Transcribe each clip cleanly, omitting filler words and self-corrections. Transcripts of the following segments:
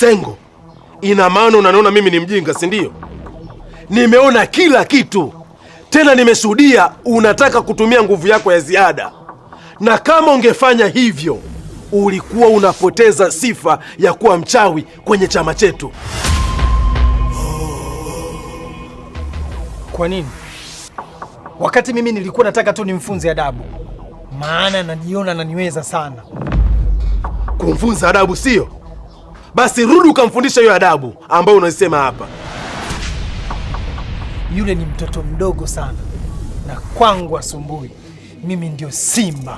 Sengo, ina maana unaniona mimi ni mjinga, si ndio? Nimeona kila kitu. Tena nimeshuhudia unataka kutumia nguvu yako ya ziada. Na kama ungefanya hivyo, ulikuwa unapoteza sifa ya kuwa mchawi kwenye chama chetu. Kwa nini? Wakati mimi nilikuwa nataka tu nimfunze adabu. Maana najiona naniweza sana. Kumfunza adabu sio? Basi rudi ukamfundisha hiyo adabu ambayo unaisema hapa. Yule ni mtoto mdogo sana. Na kwangu asumbui. Mimi ndio Simba.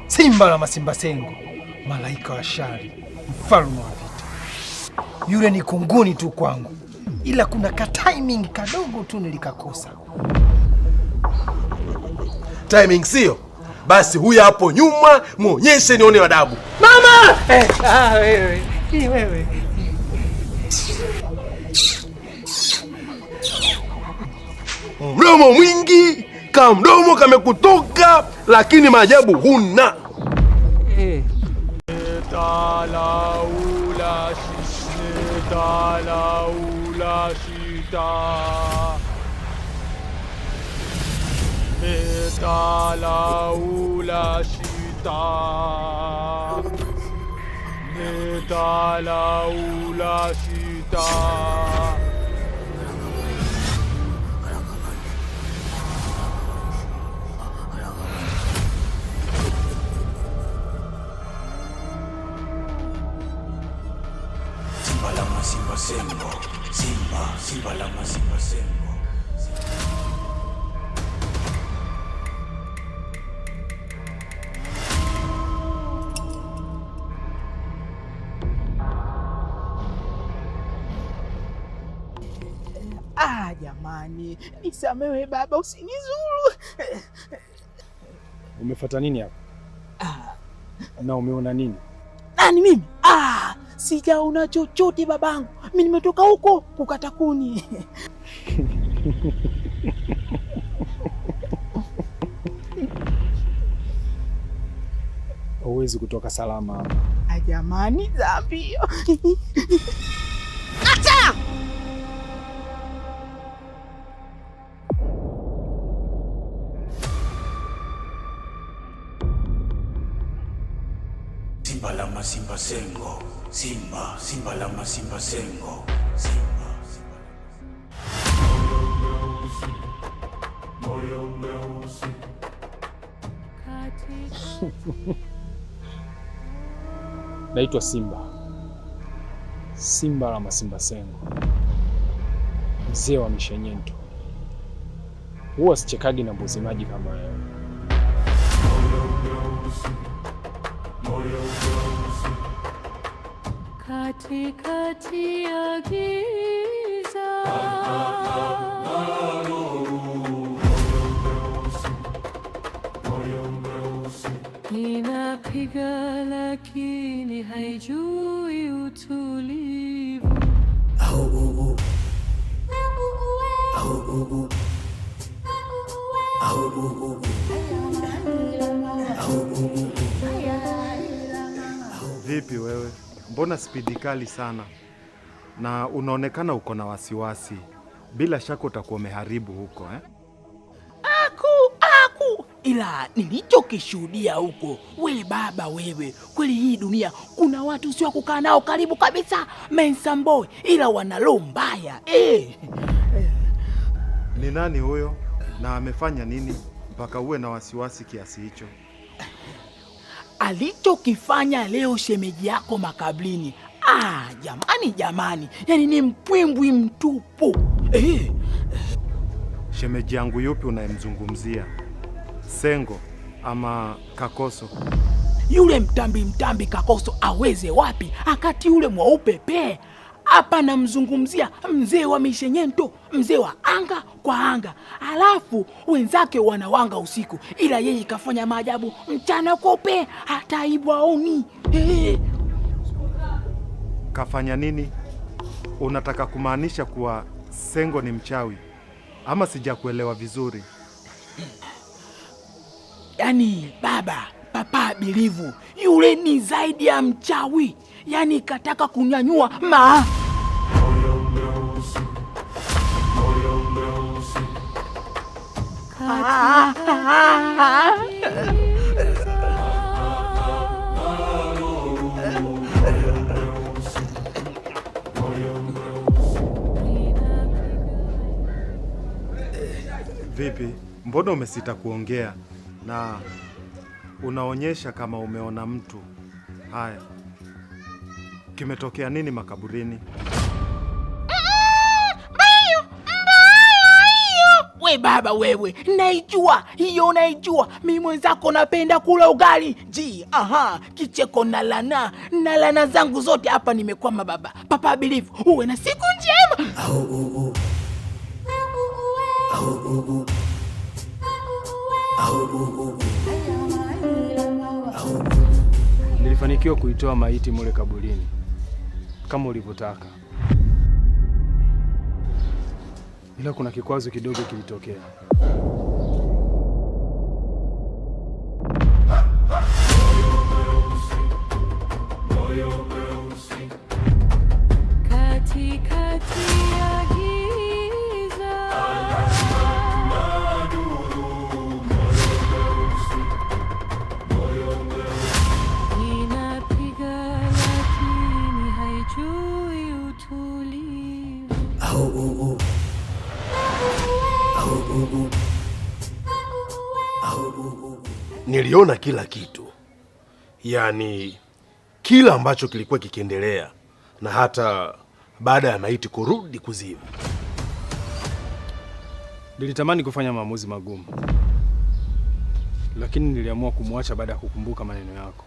Simba la Masimba Sengo. Malaika wa shari. Mfalme wa vita. Yule ni kunguni tu kwangu. Ila kuna timing kadogo tu nilikakosa. Timing sio? Basi huyu hapo nyuma muonyeshe nione adabu. Mama! Wewe. Ni wewe. Mdomo mwingi, kamdomo kamekutoka, lakini maajabu huna. Simba la Masimba Sengo. Simba la Masimba Sengo. Jamani, nisamehe baba, usinizuru. Umefuata nini hapa? Na umeona nini? Nani mimi? Sijaona chochote babangu. Mimi nimetoka huko kukata kuni. Huwezi kutoka salama hapa. Jamani, dhambi. Acha! Simba la Masimba Sengo. Simba la Masimba Sengo. Naitwa Simba la Masimba Sengo, mzee wa mishenyento. Huwa sichekagi na mbuzi maji kama wewe. Katikati ya giza inapiga, lakini haijui utulivu. Vipi wewe? Mbona spidi kali sana? Na unaonekana uko na wasiwasi. Bila shaka utakuwa umeharibu huko, eh? Ila nilichokishuhudia huko, we baba wewe, kweli hii dunia kuna watu sio kukaa nao karibu kabisa, mensamboy, ila wana roho mbaya. Ni nani huyo na amefanya nini mpaka uwe na wasiwasi kiasi hicho? Alichokifanya leo shemeji yako makablini. Jamani, yani ni mpwimbwi mtupu. Shemeji yangu yupi unayemzungumzia? Sengo ama Kakoso? Yule mtambi Kakoso aweze wapi akati yule mweupe pe? Hapa namzungumzia mzee wa mishenyento, mzee wa anga kwa anga. Alafu wenzake wanawanga usiku, ila yeye kafanya maajabu mchana kope, hata aibu aoni. Kafanya nini? Unataka kumaanisha kuwa Sengo ni mchawi ama sijakuelewa vizuri? Yaani baba, Papa Bilivu yule ni zaidi ya mchawi, yaani kataka kunyanyua Vipi? Mbona umesita kuongea na unaonyesha kama umeona mtu? Haya, kimetokea nini makaburini? We baba wewe, naijua hiyo, naijua. Mimi mwenzako napenda kula ugali. Kicheko na lana zangu zote hapa nimekwama baba. Papa Bilivu, uwe na siku njema. Nilifanikiwa kuitoa maiti mule kaburini kama ulivyotaka, ila kuna kikwazo kidogo kilitokea. Katikati ya giza inapiga, lakini haijui utulivu. Niliona kila kitu, yaani kila ambacho kilikuwa kikiendelea, na hata baada ya maiti kurudi kuzimu. Nilitamani kufanya maamuzi magumu, lakini niliamua kumwacha baada ya kukumbuka maneno yako.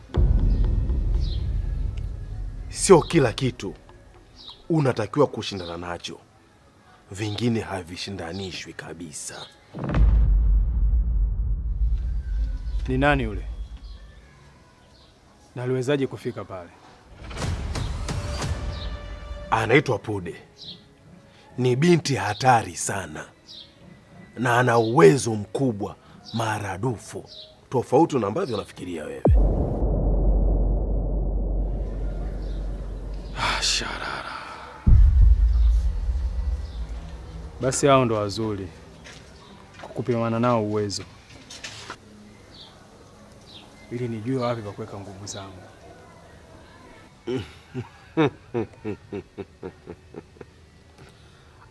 Sio kila kitu unatakiwa kushindana nacho, vingine havishindanishwi kabisa. Ni nani yule? Na aliwezaje kufika pale? Anaitwa Pude. Ni binti hatari sana na ana uwezo mkubwa maradufu, tofauti na ambavyo unafikiria wewe. Sharara. Basi hao ndo wazuri kukupimana nao uwezo, ili nijue wapi pa kuweka nguvu zangu.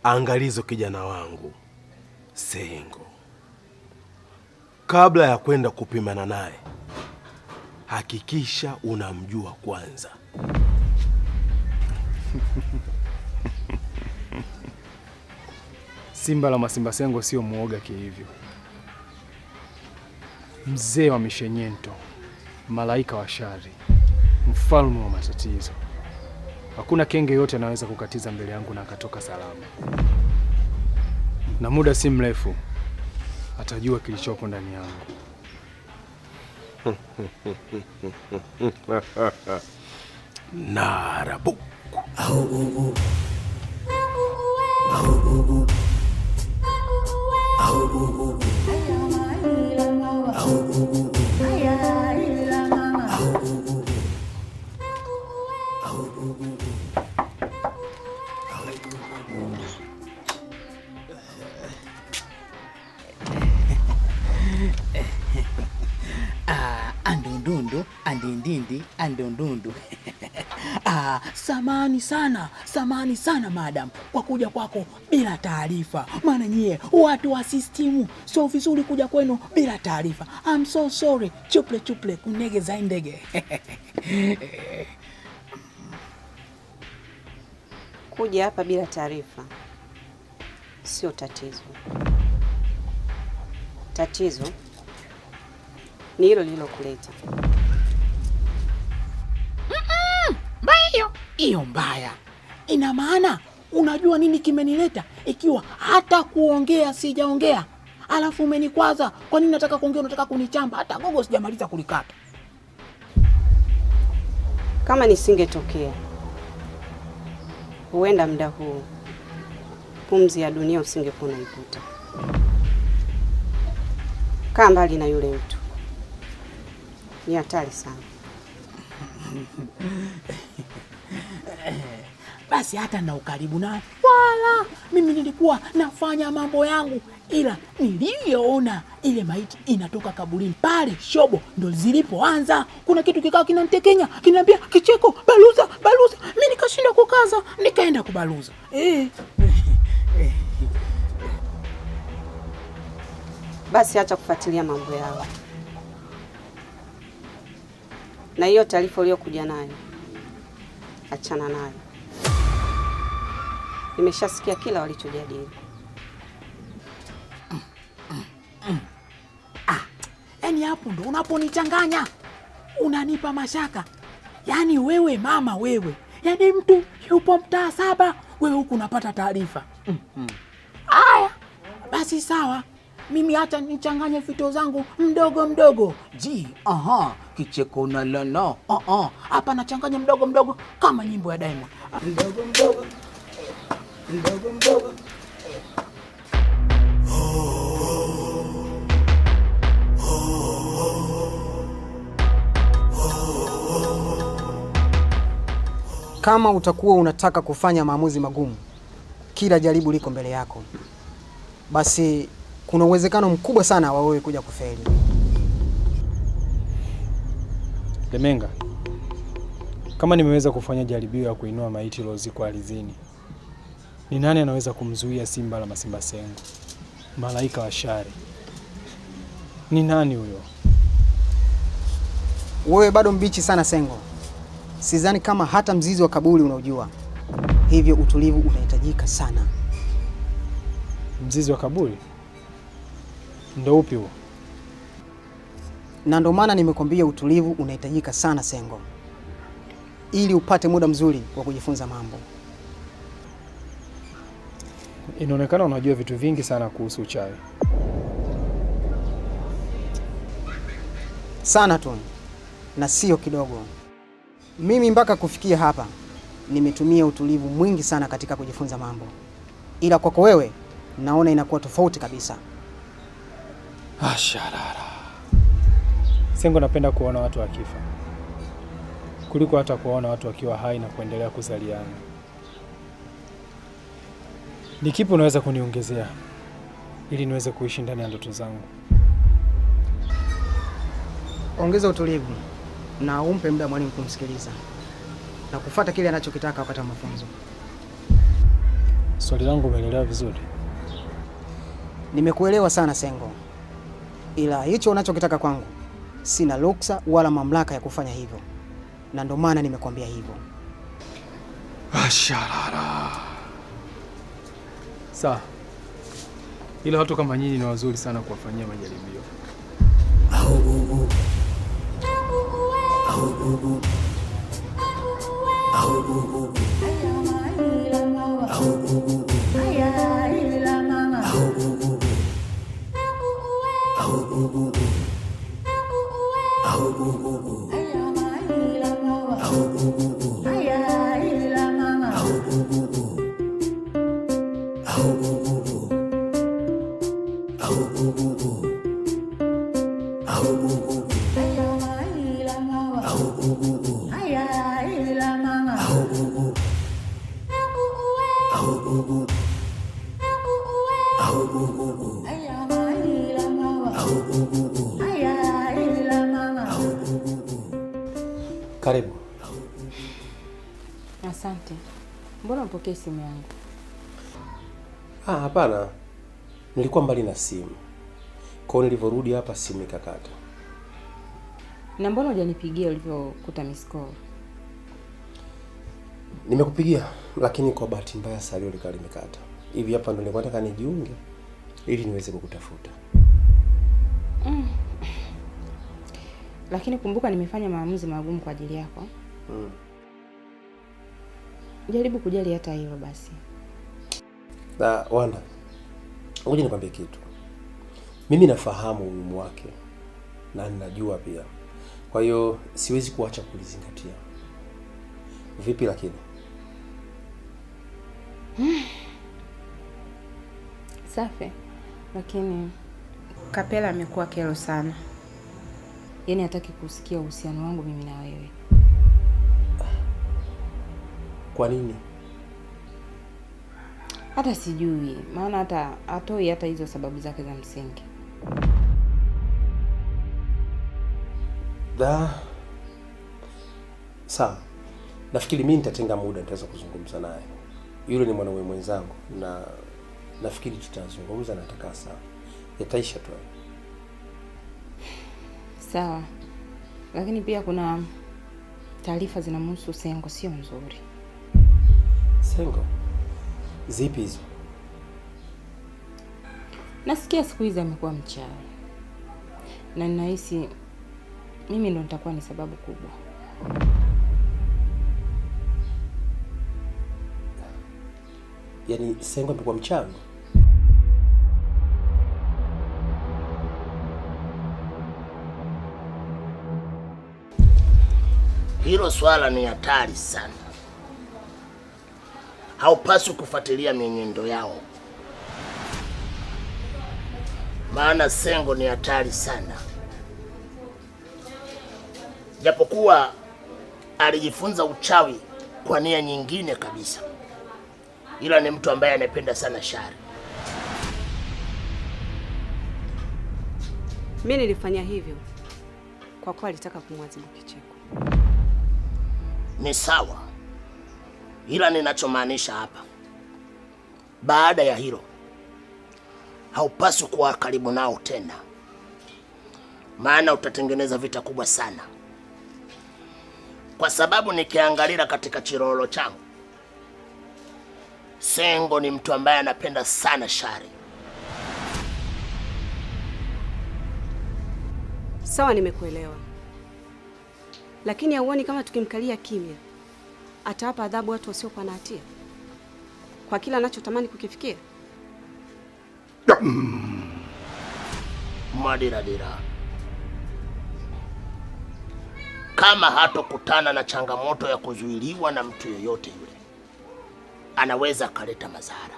Angalizo kijana wangu Sengo, kabla ya kwenda kupimana naye, hakikisha unamjua kwanza. Simba la Masimba Sengo sio muoga kihivyo. Mzee wa mishenyento, malaika wa shari, mfalme wa matatizo. Hakuna kenge yote anaweza kukatiza mbele yangu na akatoka salama. Na muda si mrefu atajua kilichopo ndani yangu. Narabuku. Andundundu, andindindi, andundundu. Samahani sana madam kwa kuja kwako bila taarifa. Maana nyie watu wa sistimu sio vizuri kuja kwenu bila taarifa. I'm so sorry. Chuple kunege za ndege. Kuja hapa bila taarifa sio tatizo. Tatizo ni hilo lilokuleta. Hiyo mbaya. Ina maana unajua nini kimenileta, ikiwa hata kuongea sijaongea, alafu umenikwaza. Kwa nini nataka kuongea, unataka kunichamba? Hata gogo sijamaliza kulikata. Kama nisingetokea, huenda muda huu pumzi ya dunia usingekuwa unaivuta. Kaa mbali na yule mtu, ni hatari sana. Basi hata na ukaribu naye wala, mimi nilikuwa nafanya mambo yangu, ila niliyoona ile maiti inatoka kaburini pale shobo ndo zilipoanza kuna kitu kikaa kinanitekenya, kinaniambia Kicheko, baluza baluza. Mimi nikashinda kukaza, nikaenda kubaluza. Basi acha kufuatilia mambo yao, na hiyo taarifa uliyokuja nayo achana nayo. Nimeshasikia kila walichojadili. Yaani hapo ndo unaponichanganya, unanipa mashaka. Yaani wewe mama wewe, yaani mtu yupo mtaa 7, wewe huku unapata taarifa. Aya, basi sawa, mimi hata nichanganye fito zangu mdogo mdogo. Kicheko na lana. Hapa nachanganya mdogo mdogo kama nyimbo ya Diamond. Mdogo mdogo. Mdogo mdogo. Kama utakuwa unataka kufanya maamuzi magumu, kila jaribu liko mbele yako, basi kuna uwezekano mkubwa sana wa wewe kuja kufeli. Lemenga, kama nimeweza kufanya jaribio ya kuinua maiti iliyozikwa ardhini, ni nani anaweza kumzuia simba la Masimba Sengo, malaika wa shari? Ni nani huyo? Wewe bado mbichi sana Sengo. Sidhani kama hata mzizi wa kaburi unaojua. Hivyo utulivu unahitajika sana. Mzizi wa kaburi? Ndio upi huo? Na ndio maana nimekwambia utulivu unahitajika sana Sengo, ili upate muda mzuri wa kujifunza mambo. Inaonekana unajua vitu vingi sana kuhusu uchawi. Sana tu, na sio kidogo. Mimi mpaka kufikia hapa nimetumia utulivu mwingi sana katika kujifunza mambo, ila kwako wewe naona inakuwa tofauti kabisa. Asharara. Sengo, napenda kuona watu wakifa kuliko hata kuona watu wakiwa hai na kuendelea kuzaliana. Ni kipi unaweza kuniongezea ili niweze kuishi ndani ya ndoto zangu? Ongeza utulivu na umpe muda mwalimu kumsikiliza na kufuata kile anachokitaka wakati wa mafunzo. Swali langu umeelewa vizuri? Nimekuelewa sana Sengo, ila hicho unachokitaka kwangu sina ruksa wala mamlaka ya kufanya hivyo, na ndio maana nimekwambia hivyo. Asharara. Sawa, ila watu kama nyinyi ni wazuri sana kuwafanyia majaribio. Karibu. Asante. Mbona upokee simu yangu? Hapana. Nilikuwa mbali na simu. Kwa hiyo nilivyorudi hapa simu ikakata. Na mbona hujanipigia ulivyokuta miss call? Nimekupigia lakini kwa bahati mbaya salio likawa limekata. Hivi hapa ndo nilikuwa nataka nijiunge ili niweze kukutafuta. Lakini kumbuka nimefanya maamuzi magumu kwa ajili yako. Jaribu kujali hata hilo basi. Wanda, ngoja nikwambie kitu. Mimi nafahamu umuhimu wake na ninajua pia. Kwa hiyo siwezi kuacha kulizingatia. Vipi lakini? Safi. Lakini Kapela amekuwa kero sana. Yaani hataki kusikia uhusiano wangu mimi na wewe. Kwa nini? Hata sijui, maana hata atoi hata hizo sababu zake za msingi. Sawa. Nafikiri mimi nitatenga muda nitaweza kuzungumza naye. Yule ni mwanaume mwenzangu na nafikiri tutazungumza na atakaa sawa. Yataisha tu. Sawa. Lakini pia kuna taarifa zinamhusu Sengo sio nzuri. Sengo? Zipi hizo? Nasikia siku hizi amekuwa mchawi. Na ninahisi mimi ndo nitakuwa ni sababu kubwa. Yaani Sengo amekuwa mchawi? Hilo swala ni hatari sana. Haupaswi kufuatilia mienendo yao, maana Sengo ni hatari sana. Japokuwa alijifunza uchawi kwa nia nyingine kabisa, ila ni mtu ambaye anapenda sana shari. Mimi nilifanya hivyo kwa kuwa alitaka kumwadhibu Kicheko. Ni sawa, ila ninachomaanisha hapa, baada ya hilo haupaswi kuwa karibu nao tena, maana utatengeneza vita kubwa sana. Kwa sababu nikiangalia katika chirolo changu, Sengo ni mtu ambaye anapenda sana shari. Sawa, nimekuelewa. Lakini hauoni kama tukimkalia kimya atawapa adhabu watu wasiokuwa na hatia kwa kila anachotamani kukifikia? Madiradira, kama hatokutana na changamoto ya kuzuiliwa na mtu yeyote yule, anaweza akaleta madhara,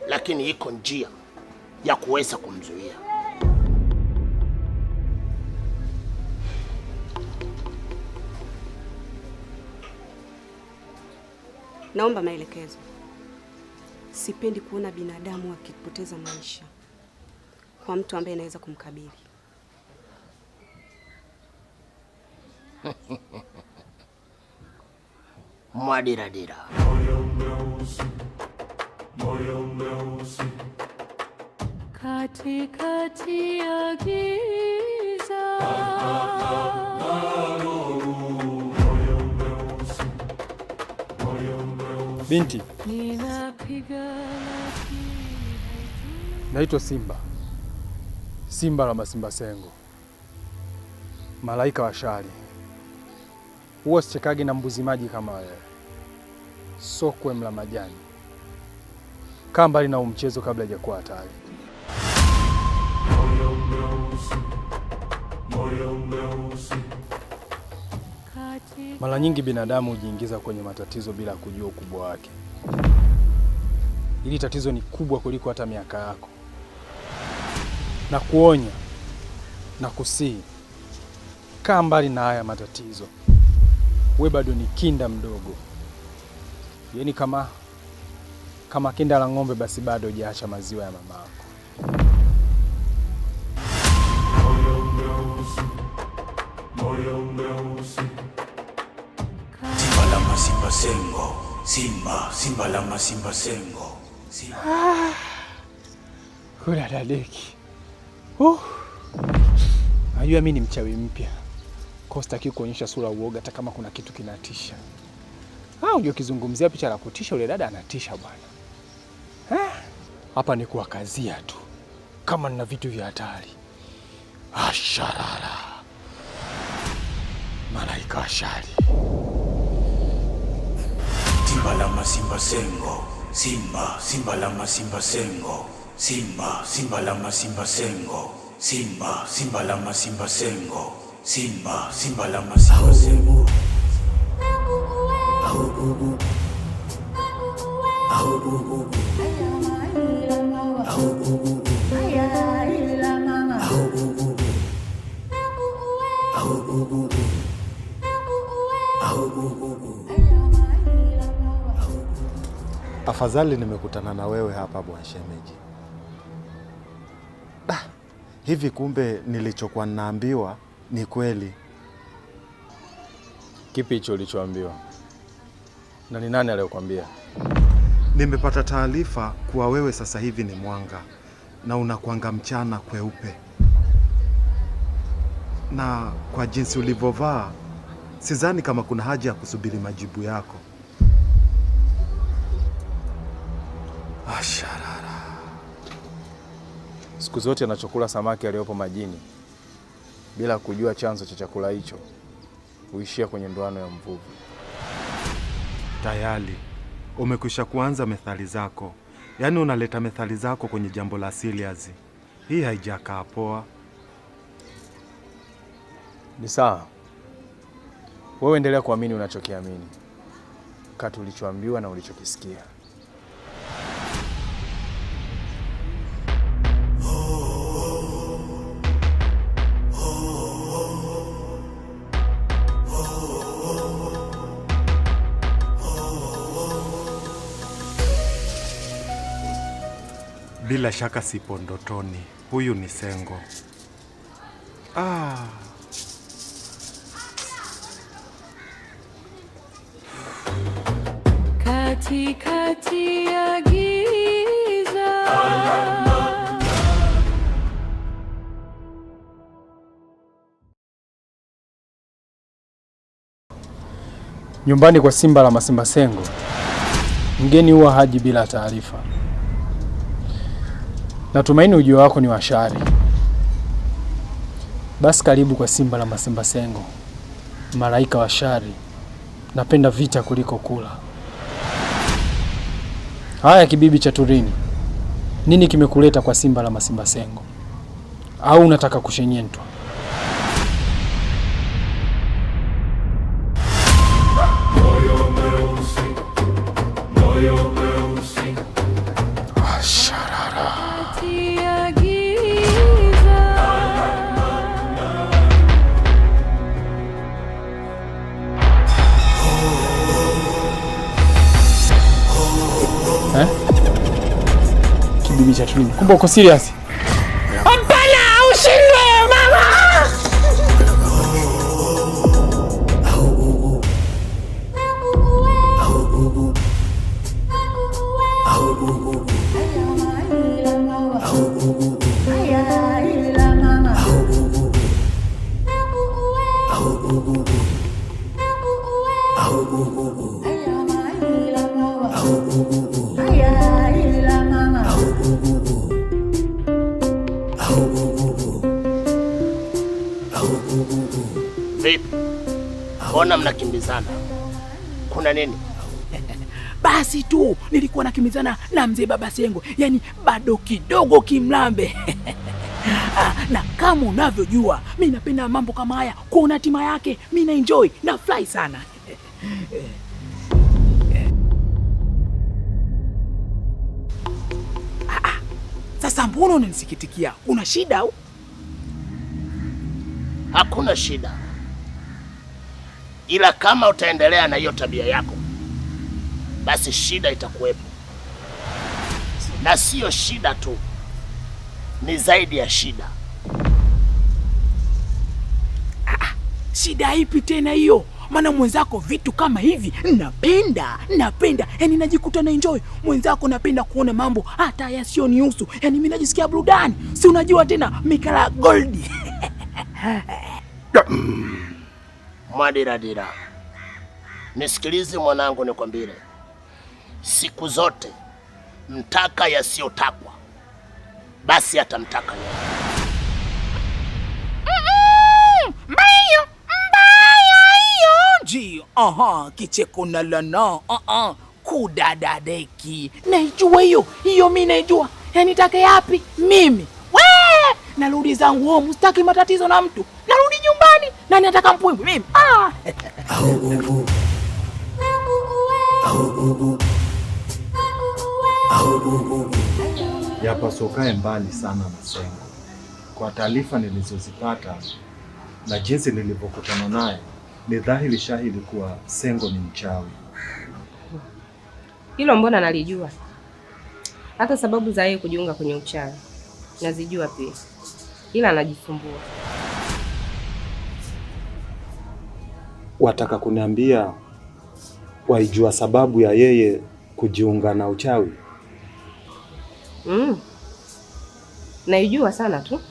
lakini iko njia ya kuweza kumzuia. Naomba maelekezo. Sipendi kuona binadamu akipoteza maisha kwa mtu ambaye anaweza kumkabili. Mwadiradira, katikati ya giza binti, naitwa Simba, Simba la Masimba Sengo, malaika wa shari. Huwa sichekagi na mbuzi maji kama wewe, sokwe mla majani. Kaa mbali na mchezo kabla hajakuwa hatari. Mara nyingi binadamu hujiingiza kwenye matatizo bila kujua ukubwa wake. Hili tatizo ni kubwa kuliko hata miaka yako. Na kuonya na kusihi, kaa mbali na haya matatizo. We bado ni kinda mdogo. Yaani kama kinda la ng'ombe, basi bado hujaacha maziwa ya mama yako. Simba la Masimba Sengo, Simba la Masimba Sengo. Kula dadeki. Najua mimi ni mchawi mpya. Sitaki kuonyesha sura uoga hata kama kuna kitu kinatisha. Unajua kizungumzia picha la kutisha, ule dada anatisha bwana. Hapa ni kuwakazia tu kama nina vitu vya hatari. Asharara. Malaika wa shari. Simba la Masimba Sengo, Simba la Masimba Sengo, Simba la Masimba Sengo, Simba la Masimba Sengo, Simba la Masimba Sengo. Afadhali nimekutana na wewe hapa bwana shemeji. Hivi kumbe nilichokuwa ninaambiwa ni kweli. Kipi hicho ulichoambiwa? Na ni nani aliyokuambia? Nimepata taarifa kuwa wewe sasa hivi ni mwanga na unakuanga mchana kweupe. Na kwa jinsi ulivovaa, sidhani kama kuna haja ya kusubiri majibu yako. Asharara. Siku zote anachokula samaki aliyopo majini bila kujua chanzo cha chakula hicho huishia kwenye ndoano ya mvuvi. Tayari umekwisha kuanza methali zako. Yaani unaleta methali zako kwenye jambo la serious. Hii haijakaa poa. Ni sawa. Wewe endelea kuamini unachokiamini, kati ulichoambiwa na ulichokisikia. Bila shaka sipo ndotoni. Huyu ni Sengo. Katikati ya giza. Nyumbani kwa Simba la Masimba Sengo, mgeni huwa haji bila taarifa. Natumaini ujio wako ni wa shari. Basi karibu kwa Simba la Masimba Sengo, malaika wa shari. Napenda vita kuliko kula. Haya kibibi cha Turini, nini kimekuleta kwa Simba la Masimba Sengo? Au unataka kushenyentwa? Kibibi cha Turini, kumbe uko serious? Hapana, ushindwe mama! Vipi? Mbona mnakimbizana? Kuna nini? Basi tu nilikuwa nakimbizana na mzee Baba Sengo, yaani bado kidogo kimlambe. Na kama unavyojua mimi napenda mambo kama haya, kuona hatima yake mimi na enjoy na fly sana. Sasa mbona unanisikitikia? Una shida au? Hakuna shida, ila kama utaendelea na hiyo tabia yako, basi shida itakuwepo. Na siyo shida tu, ni zaidi ya shida. Shida ipi tena hiyo? Maana mwenzako vitu kama hivi napenda. Yaani najikuta na enjoy. Mwenzako napenda kuona mambo hata yasiyonihusu. Yaani mimi najisikia burudani. Si unajua tena Mikala Gold. Madiradira, nisikilize mwanangu, nikwambie, siku zote mtaka yasiyotakwa basi atamtaka yeye. Mayo mbaya hiyo nji. Kicheko na lana. Kudadadeki. Naijua hiyo mimi naijua. Yaani take yapi mimi? Narudi zangu home, sitaki matatizo na mtu. Narudi nyumbani. Nani ataka mpwembwe mimi? Yapasukae mbali sana na Sengo. Kwa taarifa nilizozipata na jinsi nilivyokutana naye, ni dhahiri shahidi kuwa Sengo ni mchawi. Hilo mbona nalijua. Hata sababu za yeye kujiunga kwenye uchawi nazijua pia, ila anajisumbua. Wataka kuniambia waijua sababu ya yeye kujiunga na uchawi? Naijua sana tu,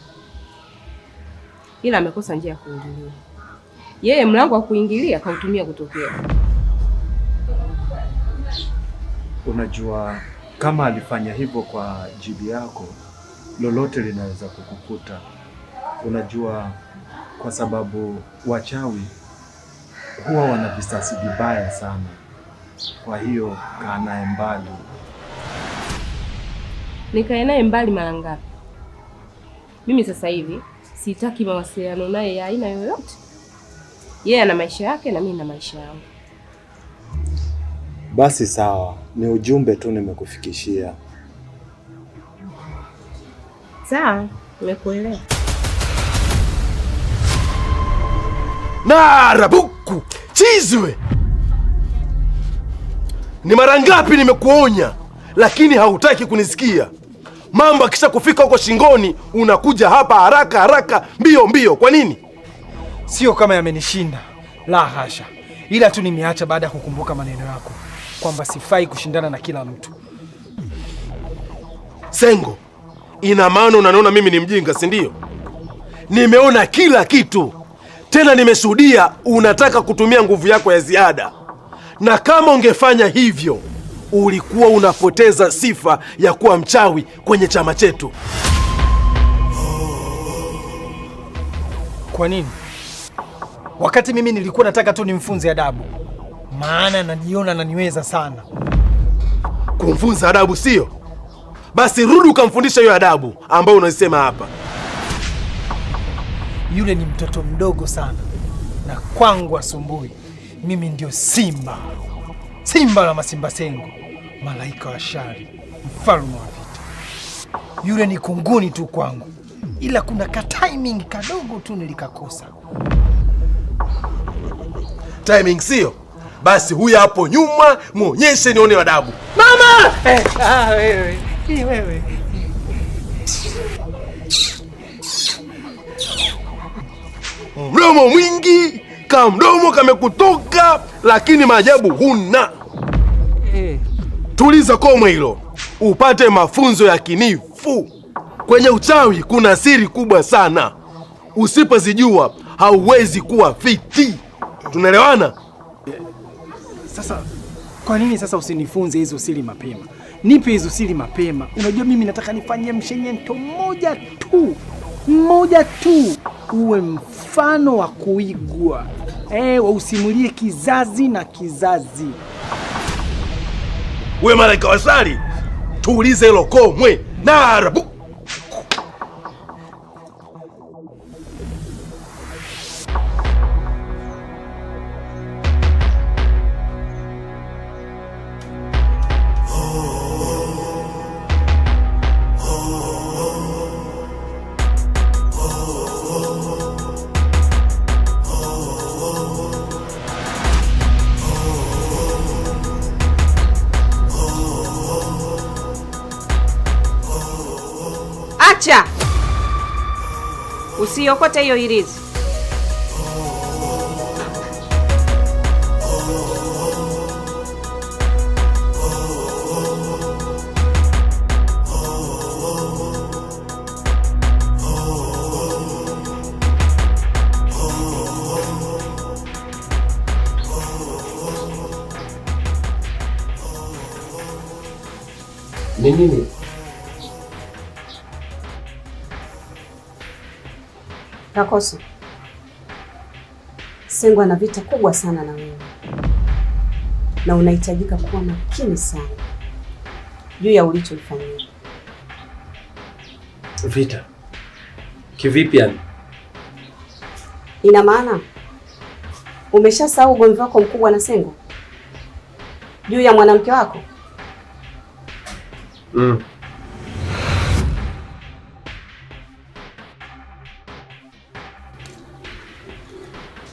ila amekosa njia ya kuingilia. Yeye mlango wa kuingilia kautumia kutokea. Unajua, kama alifanya hivyo kwa jibi yako, lolote linaweza kukukuta. Unajua, kwa sababu wachawi huwa wana visasi vibaya sana. Kwa hiyo kaa naye mbali. Nikae naye mbali mara ngapi? Mimi sasa hivi sitaki mawasiliano naye ya aina yoyote. Yeye ana maisha yake na mimi na maisha yangu. Basi sawa, ni ujumbe tu nimekufikishia. Sawa, nimekuelewa. Narabuku chizwe, ni mara ngapi nimekuonya, lakini hautaki kunisikia. Mambo akisha kufika huko shingoni unakuja hapa haraka haraka, mbio mbio. Kwa nini? Sio kama yamenishinda, la hasha, ila tu nimeacha baada ya kukumbuka maneno yako kwamba sifai kushindana na kila mtu. Sengo, ina maana unaniona mimi ni mjinga, si ndio? Nimeona kila kitu, tena nimeshuhudia unataka kutumia nguvu yako ya ziada, na kama ungefanya hivyo ulikuwa unapoteza sifa ya kuwa mchawi kwenye chama chetu. Kwa nini? Wakati mimi nilikuwa nataka tu nimfunze adabu, maana najiona naniweza sana. Kumfunza adabu sio? Basi rudi ukamfundisha hiyo adabu ambayo unaisema hapa. Yule ni mtoto mdogo sana, na kwangu asumbui. Mimi ndio Simba, Simba la Masimba Sengo, malaika wa shari, mfalme wa vita. Yule ni kunguni tu kwangu, ila kuna ka timing kadogo tu nilikakosa. Timing sio? Basi huyu hapo nyuma muonyeshe nione adabu. Mama! Wewe. Mdomo mwingi, kamdomo kamekutoka, lakini maajabu huna. Tuliza komwe hilo, upate mafunzo ya kinifu. Kwenye uchawi kuna siri kubwa sana, usipozijua hauwezi kuwa fiti. Tunaelewana? Sasa kwa nini sasa usinifunze hizo siri mapema? Nipe hizo siri mapema. Unajua mimi nataka nifanye mshenyento mmoja tu, uwe mfano wa kuigwa, wausimulie kizazi na kizazi. We malaika wa shari, tuulize hilo komwe. Narabu. Acha! Usiokote hiyo hirizi. Ni nini? Kakoso, Sengo ana vita kubwa sana na wewe, na unahitajika kuwa makini sana juu ya ulichofanyia. Vita? Kivipi yani? Ina maana umeshasahau ugomvi wako mkubwa na Sengo juu ya mwanamke wako?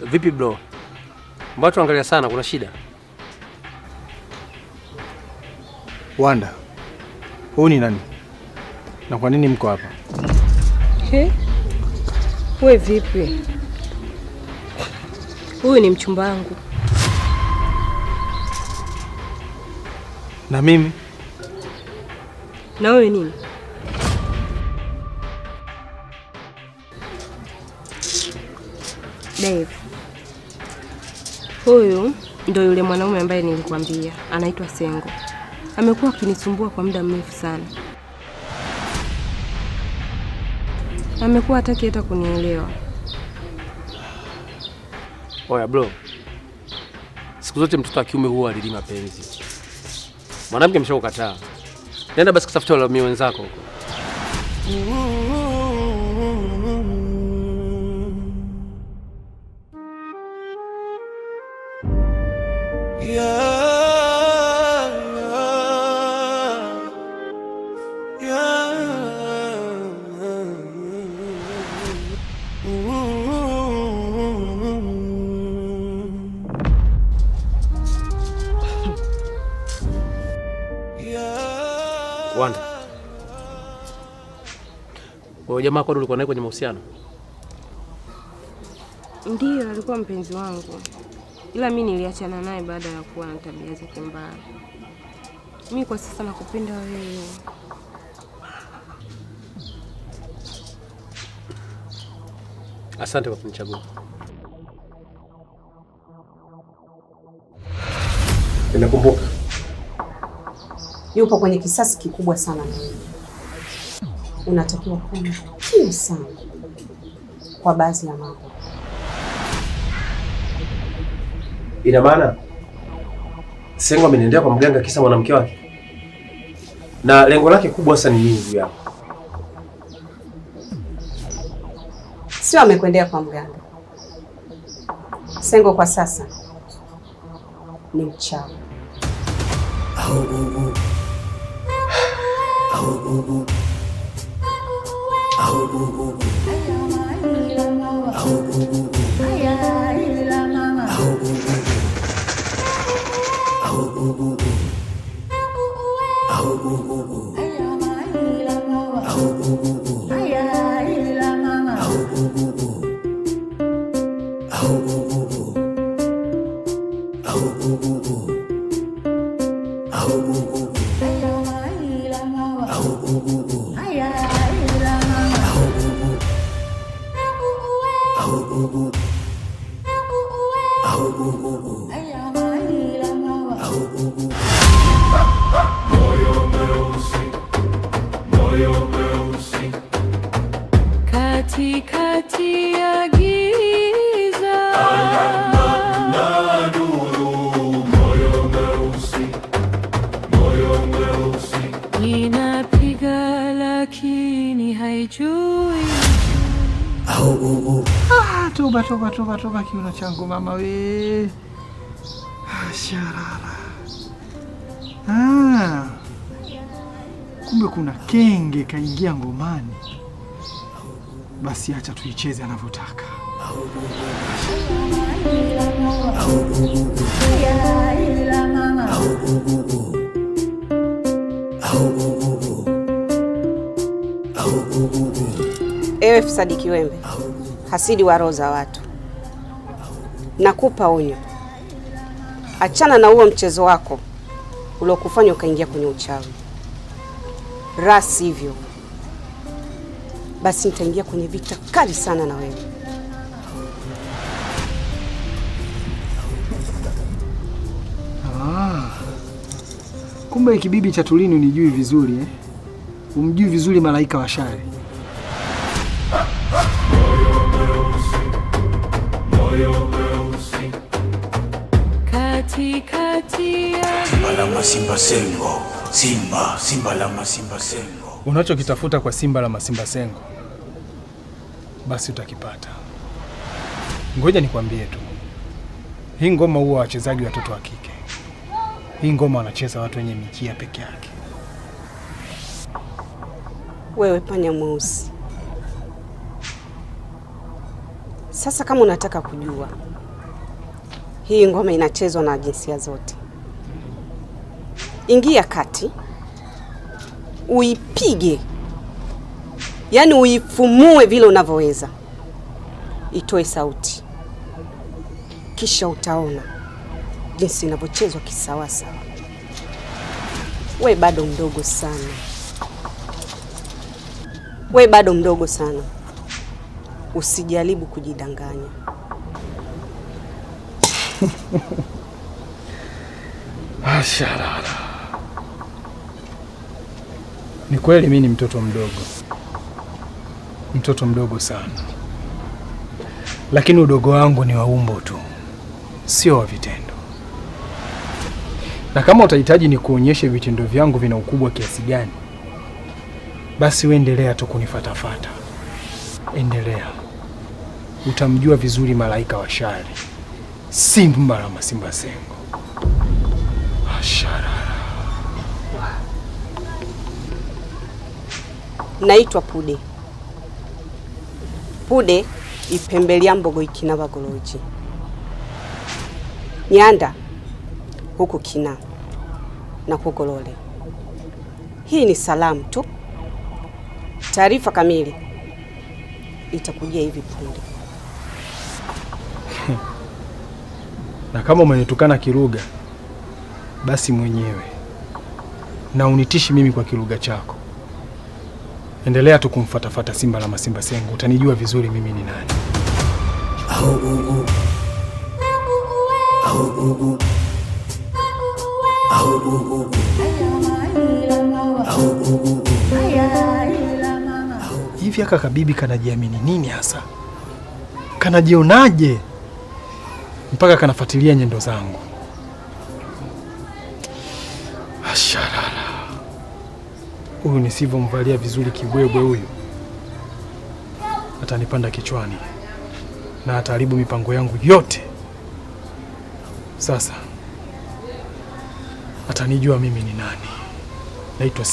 Vipi bro? Mbona tuangalia sana, kuna shida? Wanda, huyu ni nani? Na kwa nini mko hapa? We vipi? Huyu ni mchumba wangu. Na mimi? Na wewe nini? Dave. Huyu ndio yule mwanaume ambaye nilikwambia, anaitwa Sengo. Amekuwa akinisumbua kwa muda mrefu sana. Amekuwa hataki hata kunielewa. Oya bro. Siku zote mtoto wa kiume huwa alilima mapenzi. Mwanamke mshakukataa. Nenda basi kutafuta wale wenzako huko. Wanda. Wewe jamaa kwa ulikuwa naye kwenye mahusiano? Ndiyo, alikuwa mpenzi wangu. Ila mimi niliachana naye baada ya kuwa na tabia zake mbaya. Mimi kwa sasa nakupenda wewe. Asante kwa kunichagua. Nimekumbuka. Yupo kwenye kisasi kikubwa sana na wewe. Unatakiwa kuwa makini sana kwa baadhi ya mambo. Ina maana Sengo ameniendea kwa mganga kisa mwanamke wake? Na lengo lake kubwa sasa ni nini juu yako? Sio amekwendea kwa mganga. Sengo kwa sasa ni mchawi. Katikati ya giza na nuru, moyo mweusi inapiga lakini haijui. Toba kiuno changu mama we. Sharara. Kumbe kuna kenge kaingia ngomani. Basi acha tuicheze anavyotaka. Ewe fisadi kiwembe, hasidi wa roho za watu, nakupa onyo. Achana na huo mchezo wako uliokufanya ukaingia kwenye uchawi. La sivyo, basi nitaingia kwenye vita kali sana na wewe. Kumbe ikibibi cha Tulini unijui vizuri eh? Umjui vizuri malaika wa shari. Katikati ya Simba la Masimba Sengo, Simba la Masimba Sengo. Unachokitafuta kwa Simba la Masimba Sengo basi utakipata. Ngoja nikwambie tu, hii ngoma huwa wachezaji watoto wa kike. Hii ngoma wanacheza watu wenye mikia peke yake. Wewe panya mweusi, sasa kama unataka kujua, Hii ngoma inachezwa na jinsia zote. Ingia kati, uipige, yaani uifumue vile unavyoweza, itoe sauti, kisha utaona jinsi inavyochezwa kisawasawa. We bado mdogo sana, we bado mdogo sana, usijaribu kujidanganya. Asharara. Ni kweli mimi ni mtoto mdogo sana, lakini udogo wangu ni wa umbo tu, sio wa vitendo. Na kama utahitaji ni kuonyeshe vitendo vyangu vina ukubwa kiasi gani, basi endelea tu kunifatafata, endelea. Utamjua vizuri malaika wa shari, simba la masimba sengo. Asharara. Naitwa Pude. Pude ipembelia mbogo ikina bagoloji. Nyanda huku kina na kugolole. Hii ni salamu tu. Taarifa kamili itakujia hivi punde. Na kama umenitukana Kiruga, basi mwenyewe na unitishi mimi kwa Kiruga chako. Endelea tu kumfatafata simba la masimba sengo, utanijua vizuri mimi ni nani. Hivi aka kabibi kanajiamini nini hasa? Kanajionaje mpaka kanafuatilia nyendo zangu? Asharara. Huyu nisivyomvalia vizuri kibwebwe huyu atanipanda kichwani na ataharibu mipango yangu yote. Sasa atanijua mimi ni nani. Naitwa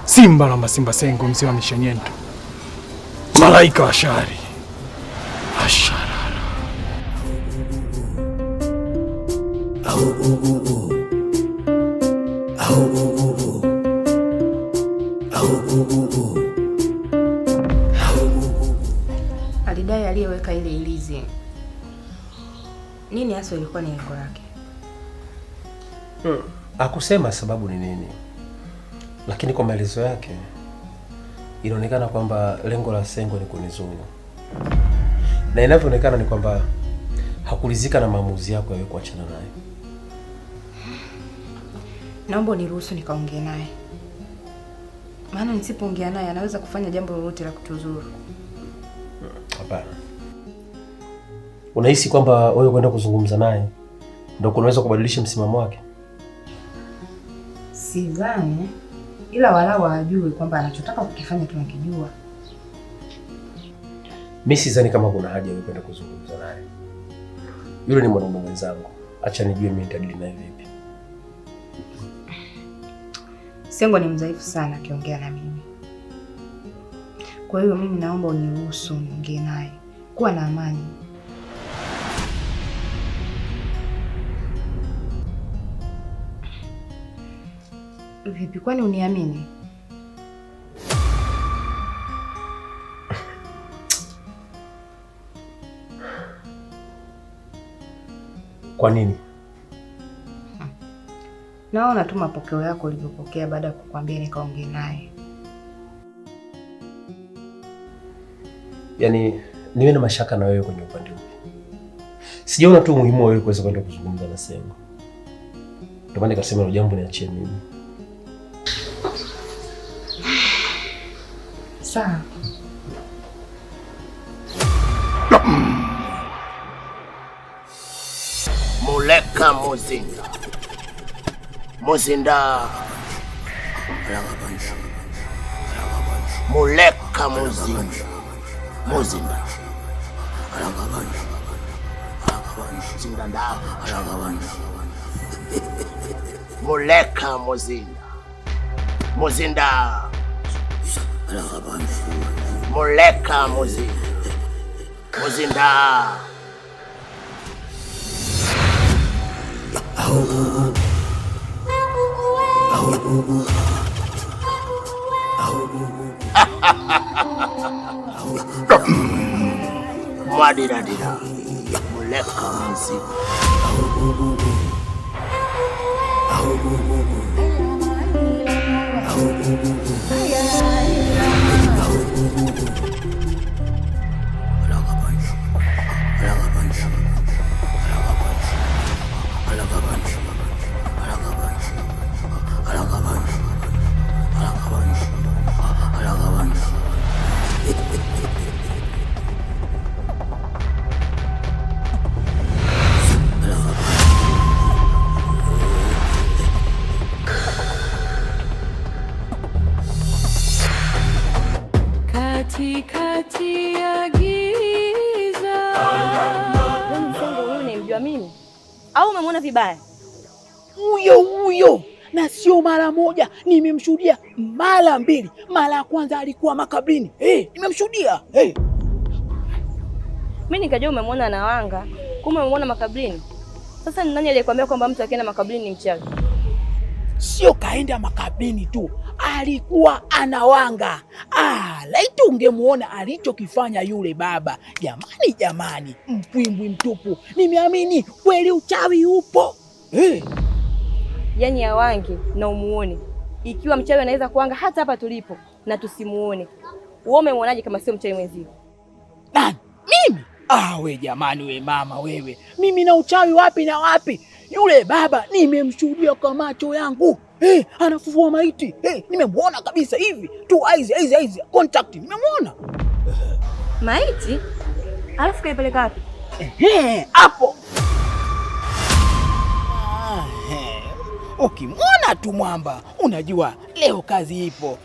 Simba la masimba sengo, mzee wa mishenyento, malaika wa shari. Asharara. Alidai aliyeweka ile ilizi. Nini hasa ilikuwa ni lengo lake? Hakusema sababu ni nini, lakini kwa maelezo yake inaonekana kwamba lengo la Sengo ni kunizuru, na inavyoonekana ni kwamba hakuridhika na maamuzi yako ya kuachana naye. Naomba uniruhusu nikaongee naye, maana nisipoongea naye anaweza kufanya jambo lolote la kutuzuru. Hapana. Unahisi kwamba wewe kwenda kuzungumza naye ndio kunaweza kubadilisha msimamo wake? Sidhani, ila walau ajue kwamba anachotaka kukifanya tunakijua. Mimi sidhani kama kuna haja ya kwenda kuzungumza naye. Yule ni mwanaume mwenzangu. Acha nijue mimi nitadili naye vipi. Sengo ni mdhaifu sana akiongea na mimi. Kwa hiyo mimi naomba uniruhusu niongee naye. Kuwa na amani. Vipi, kwani uniamini? Kwa nini? Naona tu mapokeo yako ulivyopokea baada ya kukwambia nikaongee naye. Yaani niwe na mashaka na wewe kwenye upande upi? Sijaona tu muhimu wa wewe kuweza kwenda kuzungumza na Sengo. Ndio maana nikasema hilo jambo niachie mimi. Sawa. Muleka Muzinda. Muleka Muzinda. Muleka Muzinda. Muleka Muzinda. Mwadiradira muleka mzimu. Katikati ya giza. Huyu nimjua mimi au umemwona vibaya? Huyo na sio mara moja, nimemshuhudia mara mbili. Mara ya kwanza alikuwa makabrini, nimemshuhudia. Mimi nikajua umemwona Nawanga, kumbe umemwona makabrini. Sasa ni nani aliyekwambia kwamba mtu akienda makabrini ni mchawi? Sio kaenda makabrini tu, alikuwa anawanga. Laiti ungemuona alichokifanya yule baba. Jamani, mpwimbwi mtupu. Nimeamini kweli uchawi upo. Yaani awange na umuone. Ikiwa mchawi anaweza kuanga hata hapa tulipo na tusimuone. Wewe umemwonaje kama sio mchawi mwenzio? Nani? Mimi? We jamani, we mama wewe. Mimi na uchawi wapi na wapi? Yule baba nimemshuhudia kwa macho yangu. Anafufua maiti. Nimemwona kabisa hivi. Tu eyes contact. Nimemwona. Maiti? Alafu kaipeleka wapi? Hapo. Ukimwona tu mwamba, unajua leo kazi ipo.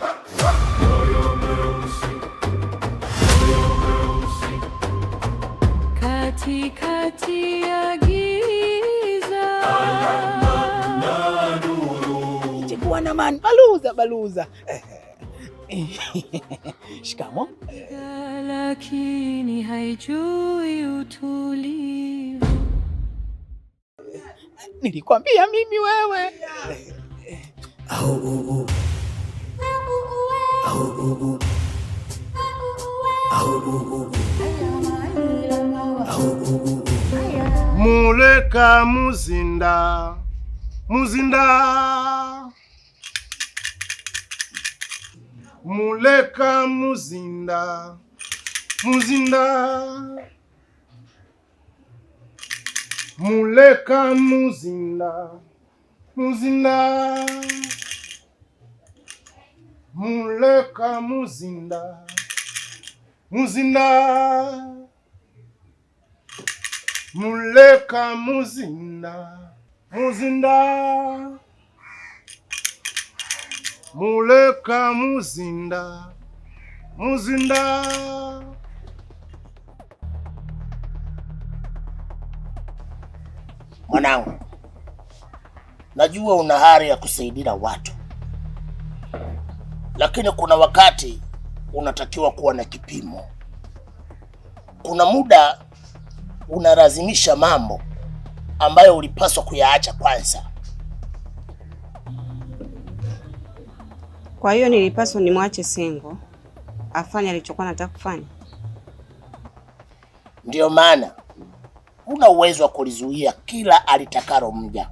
Katikati ya giza. Chikuwa na man, baluza. Shikamo. Lakini haijui utulivu. Nilikwambia mimi wewe. Muleka muzinda. Muleka muzinda. Muleka muzinda. Muleka muzinda. Muleka muzinda. Muleka muzinda. Mwanangu, najua una hari ya kusaidia watu, lakini kuna wakati unatakiwa kuwa na kipimo. Kuna muda unalazimisha mambo ambayo ulipaswa kuyaacha kwanza. Kwa hiyo nilipaswa nimwache Sengo afanye alichokuwa anataka kufanya. Ndiyo maana una uwezo wa kulizuia kila alitakalo mja.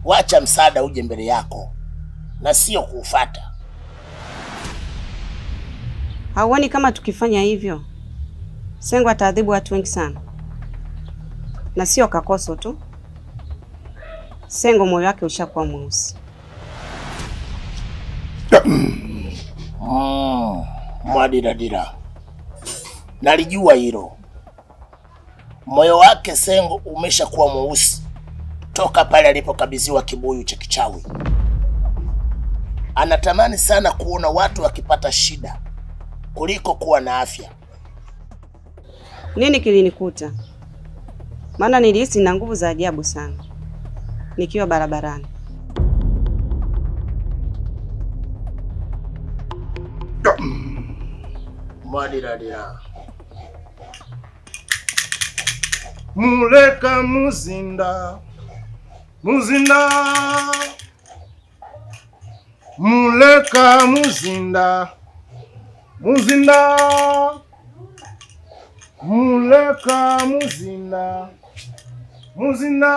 Wacha msaada uje mbele yako na sio kuufuata. Hauoni kama tukifanya hivyo Sengo ataadhibu watu wengi sana? Na sio Kakoso tu. Sengo moyo wake ushakuwa mweusi. Mwadiradira, nalijua hilo. Moyo wake Sengo umeshakuwa mweusi toka pale alipokabidhiwa kibuyu cha kichawi. Anatamani sana kuona watu wakipata shida kuliko kuwa na afya. Nini kilinikuta? Maana nilihisi na nguvu za ajabu sana nikiwa barabarani. Mwadiradira, Muleka muzinda. Muzinda muleka muzinda, muzinda muleka muzinda, muzinda.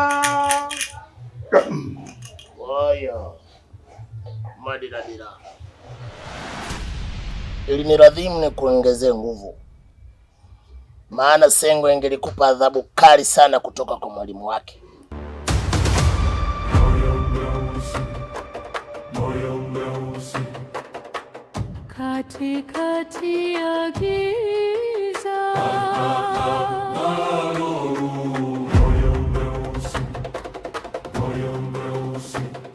Waya madiradira, ili ni radhimu ni kuongezea nguvu, maana Sengo ingelikupa adhabu kali sana kutoka kwa mwalimu wake. Katikati ya giza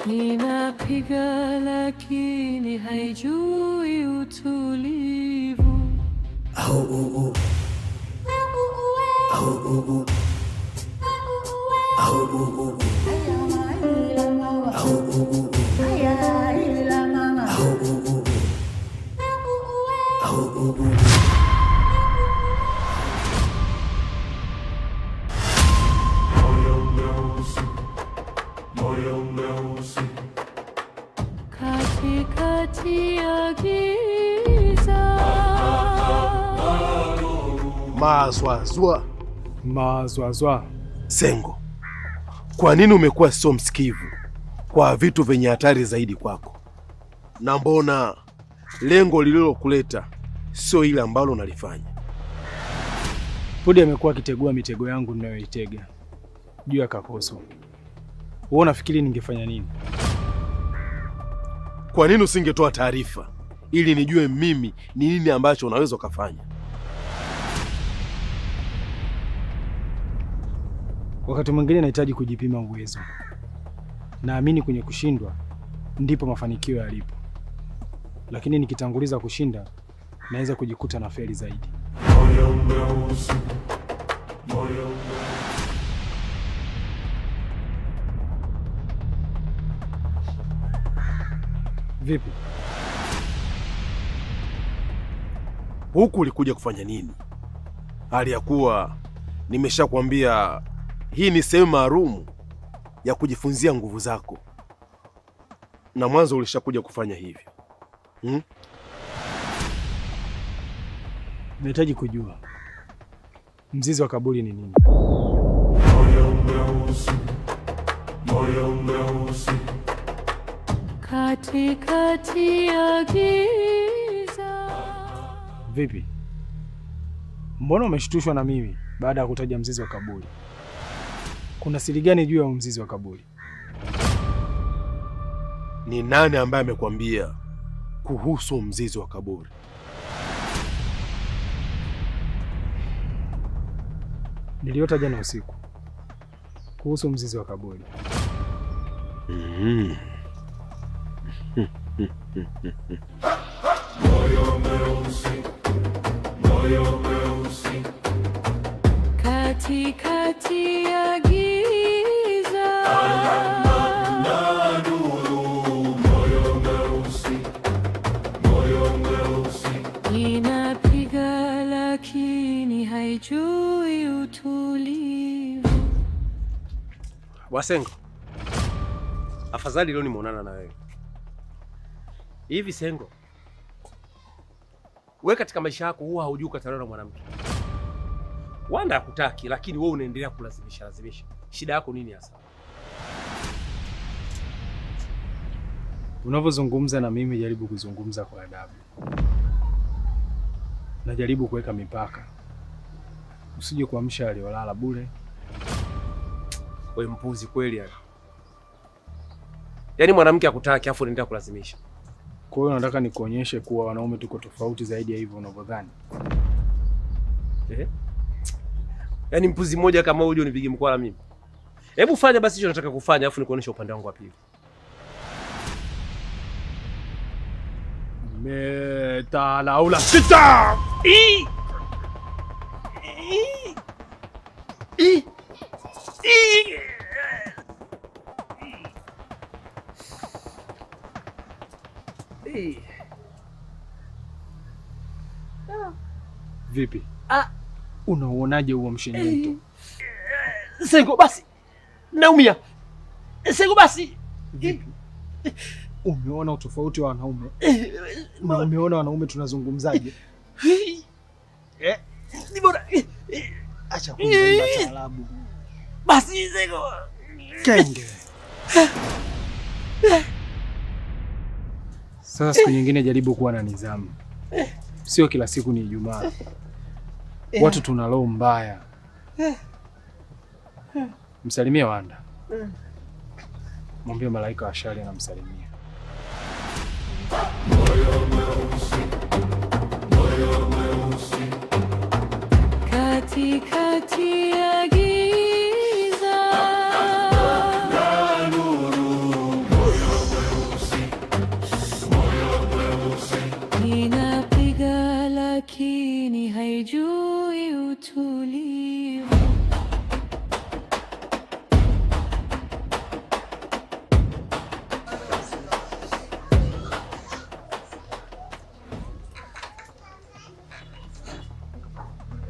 inapiga, lakini haijui utulivu. Katikati ya giza Mazwazwa. Sengo, kwa nini umekuwa sio msikivu kwa vitu vyenye hatari zaidi kwako? Na mbona lengo lililokuleta sio ile ambalo unalifanya? Pudi amekuwa akitegua mitego yangu ninayoitega juu ya Kakoso. Wewe unafikiri ningefanya nini? Kwa nini usingetoa taarifa ili nijue mimi ni nini ambacho unaweza ukafanya? Wakati mwingine nahitaji kujipima uwezo. Naamini kwenye kushindwa ndipo mafanikio yalipo, lakini nikitanguliza kushinda naweza kujikuta na feli zaidi. Vipi? Huku ulikuja kufanya nini? Hali ya kuwa nimeshakwambia hii ni sehemu maalum ya kujifunzia nguvu zako, na mwanzo ulishakuja kufanya hivyo. Nahitaji kujua mzizi wa kaburi ni nini? katikati ya giza. Vipi? Mbona umeshtushwa na mimi baada ya kutaja mzizi wa kaburi? Kuna siri gani juu ya mzizi wa kaburi? Ni nani ambaye amekwambia kuhusu mzizi wa kaburi? Niliota jana usiku kuhusu mzizi wa kaburi. Moyo mweusi, moyo mweusi, katikati ya giza na nuru. Moyo mweusi, moyo mweusi, inapiga lakini haijui utulivu. Wasengo, afadhali leo nimeonana na wewe. Hivi Sengo, wewe katika maisha yako huwa haujui ukatana na mwanamke. Wanda hakutaki, lakini wewe unaendelea kulazimisha. Shida yako nini hasa? Unavyozungumza na mimi, jaribu kuzungumza kwa adabu. Najaribu kuweka mipaka, usije kuamsha waliolala bure. Wewe mpuzi kweli yani. Yaani mwanamke hakutaki afu unaendelea kulazimisha. Kwa hiyo nataka nikuonyeshe kuwa wanaume tuko tofauti zaidi ya hivyo unavyodhani. Yaani mpuzi mmoja kama huyo unipige mkwala mimi. Hebu fanya basi hicho nataka kufanya afu nikuonyeshe upande wangu wa pili. Metalaula sita! Vipi? Unauonaje huo mshenyeto? Sengo basi. Naumia. Sengo basi. Vipi? Umeona utofauti wa wanaume? Na umeona wanaume tunazungumzaje? Ni bora. Acha kuimba taarabu. Basi Sengo. Kenge. Sasa siku nyingine jaribu kuwa na nidhamu. Sio kila siku ni Ijumaa. Watu tuna roho mbaya. Msalimie Wanda. Mwambie malaika wa shari anamsalimia. Katikati ya giza na nuru, moyo mweusi inapiga lakini haijui utulivu.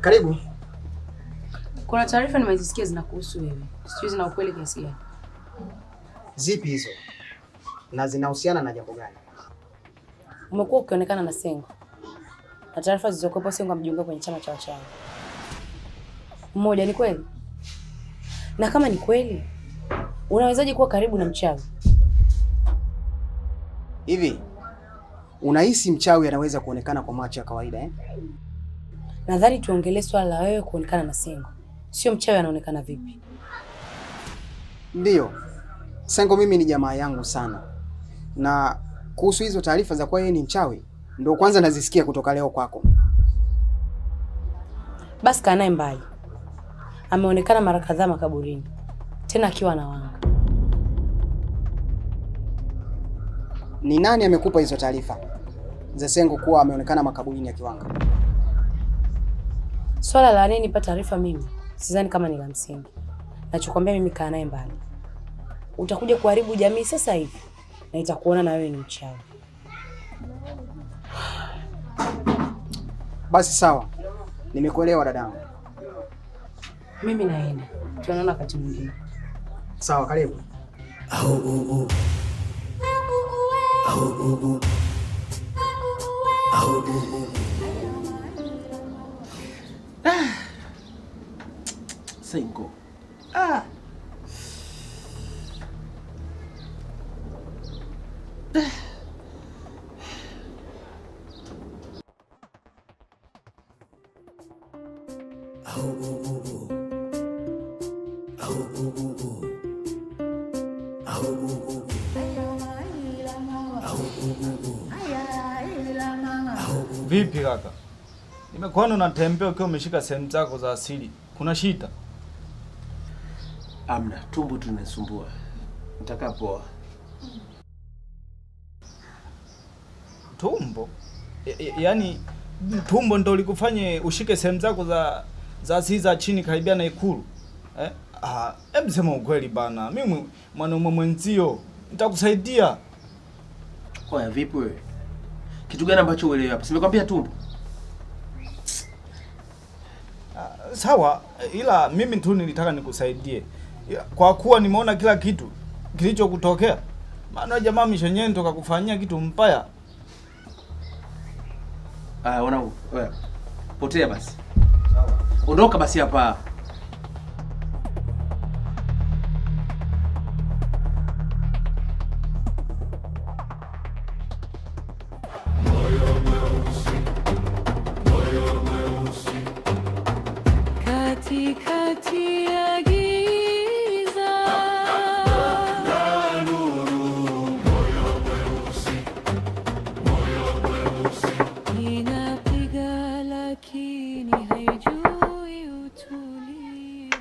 Karibu. Kuna taarifa nimezisikia zinakuhusu wewe. Sijui zina ukweli kiasi gani. Zipi hizo? Na zinahusiana na jambo gani? Umekuwa ukionekana na Sengo. Na taarifa zilizokuwepo Sengo amejiunga kwenye chama cha wachawi. Mmoja, ni kweli? Na kama ni kweli, unawezaje kuwa karibu na mchawi? Hivi unahisi mchawi anaweza kuonekana kwa macho ya kawaida eh? Nadhani tuongelee swala la wewe kuonekana na Sengo. Sio mchawi anaonekana vipi? Ndiyo. Sengo mimi ni jamaa yangu sana. Na kuhusu hizo taarifa za kwa yeye ni mchawi, ndio kwanza nazisikia kutoka leo kwako. Basi kaa naye mbali. Ameonekana mara kadhaa makaburini. Tena akiwa na wanga. Ni nani amekupa hizo taarifa za Sengo kuwa ameonekana makaburini akiwanga? Swala la nini pa taarifa mimi? Sidhani kama ni la msingi. Nachokwambia mimi kaa naye mbali. Utakuja kuharibu jamii sasa hivi na itakuona na wewe ni mchawi. Basi sawa. Nimekuelewa dadangu. Mimi naenda. Tunaona wakati mwingine. Sawa, karibu. Sengo. Vipi kaka? Nimekuona unatembea ukiwa umeshika sehemu zako za asili. Kuna shida? Amna, tumbo tunasumbua. Nitakaa poa. Tumbo? Yaani tumbo ndo likufanye ushike sehemu zako za asili za chini karibia na Ikulu? Hebu sema ukweli bana. Mimi mwanaume mwenzio nitakusaidia. Oya, vipi wewe? Kitu gani ambacho uelewi hapa? Simekwambia tumbo. Sawa, ila mimi tu nilitaka nikusaidie. Kwa kuwa nimeona kila kitu kilichokutokea. Maana jamaa Mishenyento kakufanyia kitu mbaya. Wanangu, wewe. Potea basi. Sawa. Ondoka basi hapa. Katikati ya giza na nuru, moyo mweusi inapiga lakini haijui utulivu.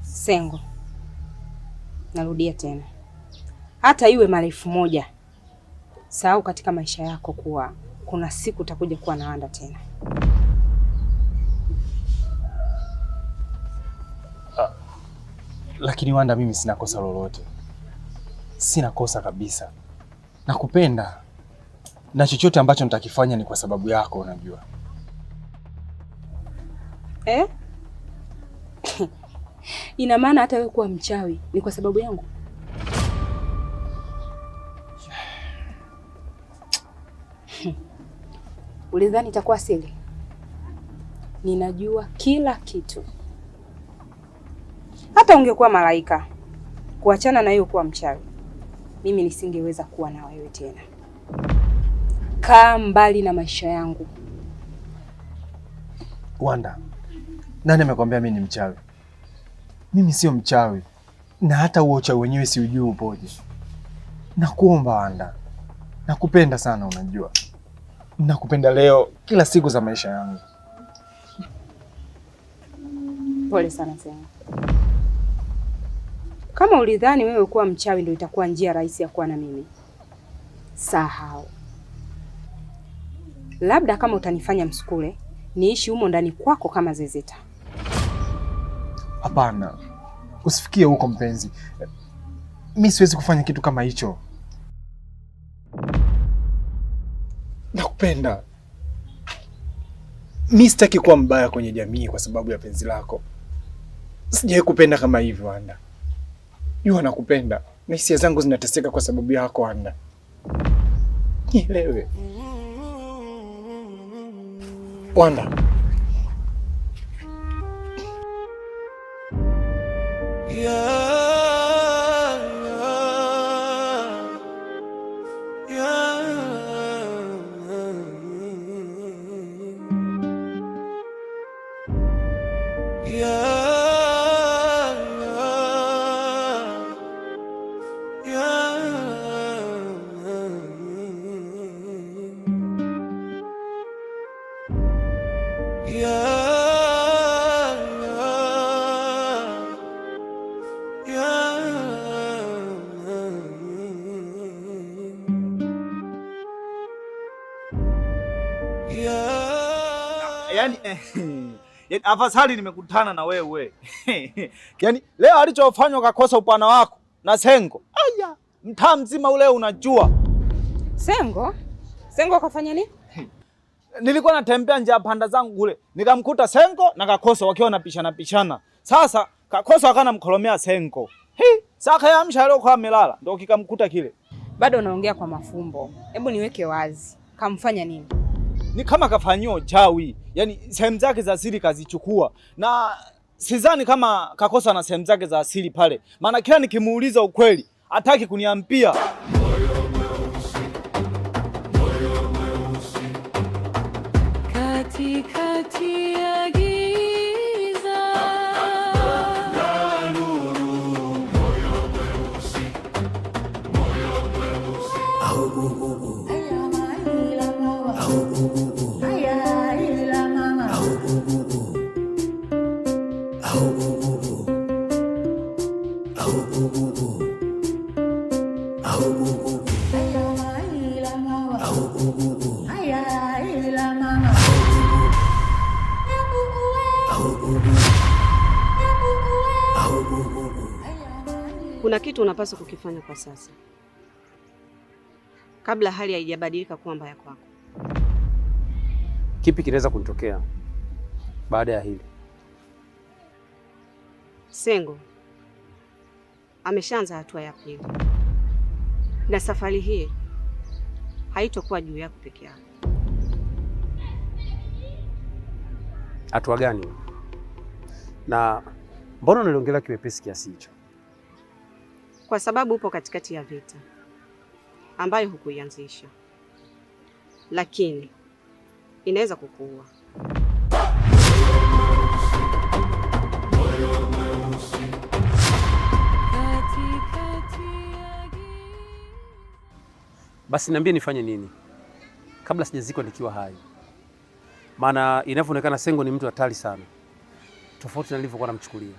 Sengo, narudia tena, hata iwe mara 1000, sahau katika maisha yako kuwa kuna siku utakuja kuwa na Wanda tena. Lakini Wanda, mimi sina kosa lolote. sina kosa kabisa. Nakupenda na chochote ambacho nitakifanya ni kwa sababu yako, unajua. Ina maana hata wewe kuwa mchawi ni kwa sababu yangu? Ulidhani itakuwa siri? Ninajua kila kitu. Hata ungekuwa malaika, kuachana na hiyo kuwa mchawi, mimi nisingeweza kuwa na wewe tena. Kaa mbali na maisha yangu. Wanda, nani amekwambia mimi ni mchawi? Mimi sio mchawi, na hata huo uchawi wenyewe si ujui upoje. Nakuomba Wanda, nakupenda sana, unajua. Nakupenda leo, kila siku za maisha yangu. Pole sana Sengo. Kama ulidhani wewe kuwa mchawi ndio itakuwa njia rahisi ya kuwa na mimi, sahau. Labda kama utanifanya msukule, niishi humo ndani kwako kama zezeta. Hapana, usifikie huko mpenzi. Mimi siwezi kufanya kitu kama hicho. Nakupenda. Mimi sitaki kuwa mbaya kwenye jamii kwa sababu ya penzi lako. Sijawahi kupenda kama hivyo, Wanda. Jua nakupenda na hisia zangu zinateseka kwa sababu yako, Wanda. Nielewe. Wanda. Yaani afadhali nimekutana na wewe. Yaani leo alichofanywa kakosa upana wako na Sengo. Aya, mtaa mzima ule unajua. Sengo? Sengo akafanya nini? Nilikuwa natembea nje panda zangu kule, nikamkuta Sengo na Kakoso wakiwa wanapishana. Sasa Kakoso akana mkolomea Sengo. Saka ya amsha leo kwa amelala, ndio kikamkuta kile. Bado unaongea kwa mafumbo. Hebu niweke wazi. Kamfanya nini? Ni kama kafanywa uchawi. Yaani sehemu zake za asili kazichukua. Na sidhani kama Kakoso na sehemu zake za asili pale. Maana kila nikimuuliza ukweli, hataki kuniambia. Katikati ya giza na nuru, moyo mweusi, moyo mweusi. Kuna kitu unapaswa kukifanya kwa sasa, kabla hali haijabadilika kuwa mbaya kwako. Kipi kinaweza kunitokea baada ya hili? Sengo ameshaanza hatua ya pili, na safari hii haitokuwa juu yako peke yako. Hatua gani? Na mbona unaliongelea kiwepesi kiasi hicho? Kwa sababu upo katikati ya vita ambayo hukuianzisha, lakini inaweza kukuua. Basi niambie nifanye nini kabla sijazikwa nikiwa hai? Maana inavyoonekana Sengo ni mtu hatari sana, tofauti na nilivyokuwa namchukulia.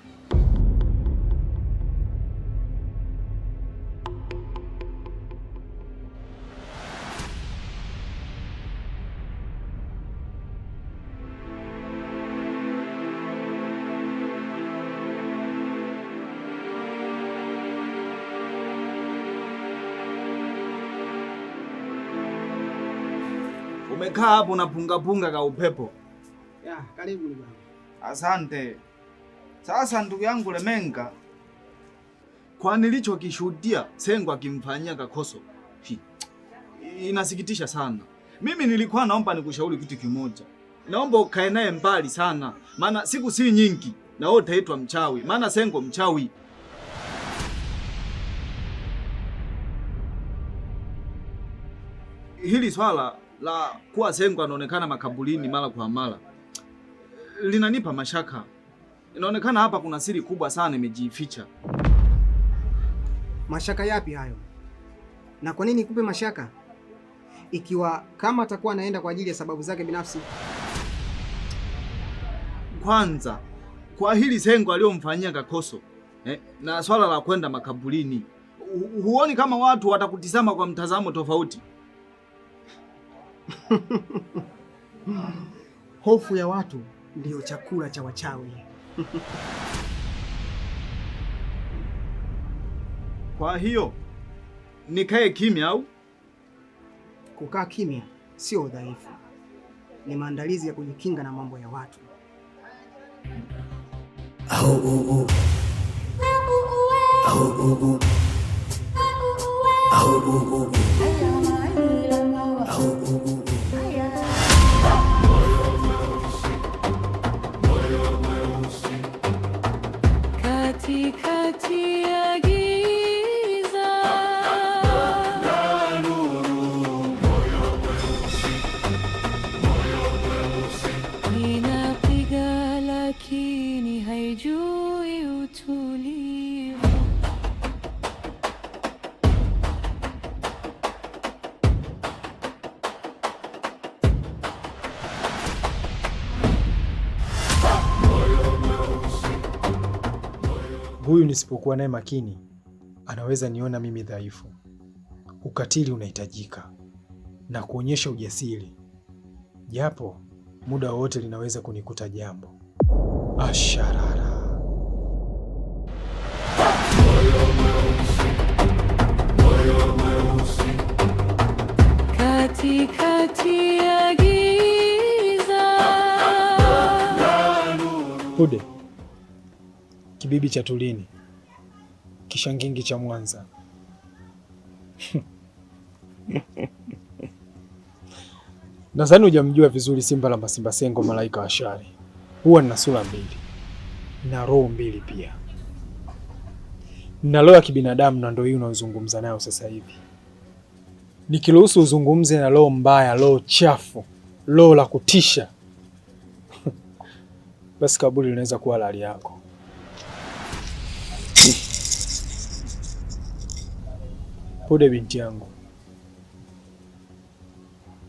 Umekaa hapo unapunga ka upepo. Ya, karibu baba. Asante. Sasa ndugu yangu Lemenga, kwa nilichokishuhudia Sengo akimfanyia Kakoso, inasikitisha sana. Mimi nilikuwa naomba nikushauri kitu kimoja. Naomba ukae naye mbali sana, maana siku si nyingi na wewe utaitwa mchawi, maana Sengo mchawi. Hili swala la kuwa Sengo anaonekana makaburini mara kwa mara linanipa mashaka. Inaonekana hapa kuna siri kubwa sana imejificha. Mashaka yapi hayo? Na kwa nini nikupe mashaka? Ikiwa kama atakuwa anaenda kwa ajili ya sababu zake binafsi. Kwanza, kwa hili Sengo aliyomfanyia Kakoso, na swala la kwenda makaburini, huoni kama watu watakutizama kwa mtazamo tofauti? Hofu ya watu ndiyo chakula cha wachawi. Kwa hiyo nikae kimya au? Kukaa kimya sio udhaifu, ni maandalizi ya kujikinga na mambo ya watu. Katikati ya giza na nuru, inapiga lakini haijui utulivu. Huyu nisipokuwa naye makini, anaweza niona mimi dhaifu. Ukatili unahitajika na kuonyesha ujasiri, japo muda wowote linaweza kunikuta jambo. Asharara. Katikati ya giza. Pude, kibibi cha Tulini, kishangingi cha Mwanza. Nadhani hujamjua vizuri Simba la Masimba Sengo, malaika wa shari. Huwa nina sura mbili na roho mbili pia. Nina roho ya kibinadamu na ndio hii unaozungumza nayo sasa hivi. Nikiruhusu uzungumze na roho mbaya, roho chafu, roho la kutisha, basi kaburi linaweza kuwa hali yako. Pude binti yangu,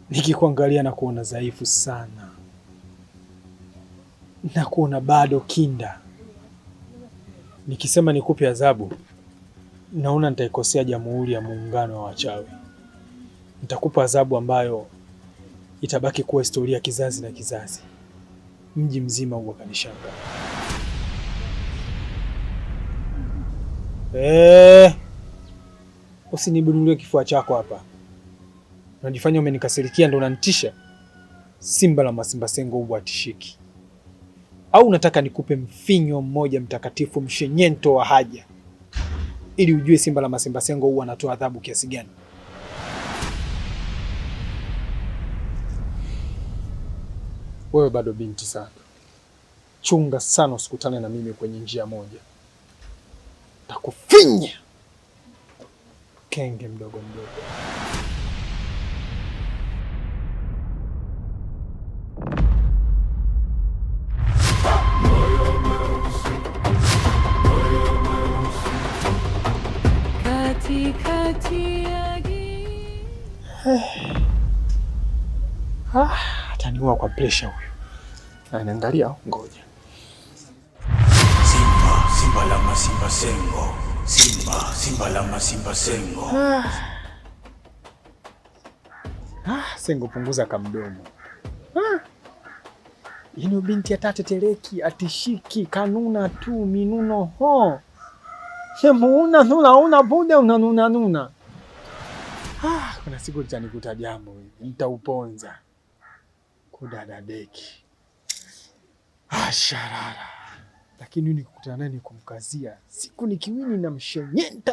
nikikuangalia na kuona dhaifu sana, na kuona bado kinda. Nikisema nikupe adhabu, naona nitaikosea Jamhuri ya Muungano wa Wachawi. Nitakupa adhabu ambayo itabaki kuwa historia kizazi na kizazi. Mji mzima huwa kanishangaa. Usinibunulie kifua chako hapa. Unajifanya umenikasirikia ndio unanitisha? Simba la Masimba Sengo huwa atishiki. Au unataka nikupe mfinyo mmoja mtakatifu mshenyento wa haja ili ujue Simba la Masimba Sengo huwa anatoa adhabu kiasi gani? Wewe bado binti sana. Chunga sana usikutane na mimi kwenye njia moja. Takufinya kenge mdogo mdogo. Katikati ya Ataniua kwa pressure huyu. Anaangalia, ngoja. Simba la Masimba Sengo. Simba la Masimba Sengo. Sengo, punguza kamdomo. Yini binti atateteleki, atishiki, kanuna tu, minuno ho. Shemuuna nuna una bude unanuna nuna. Kuna siku litanikuta jambo hivi, nitauponza. kudadadeki. Sharara. Lakini nikikutana naye nikumkazia, siku nikiwini na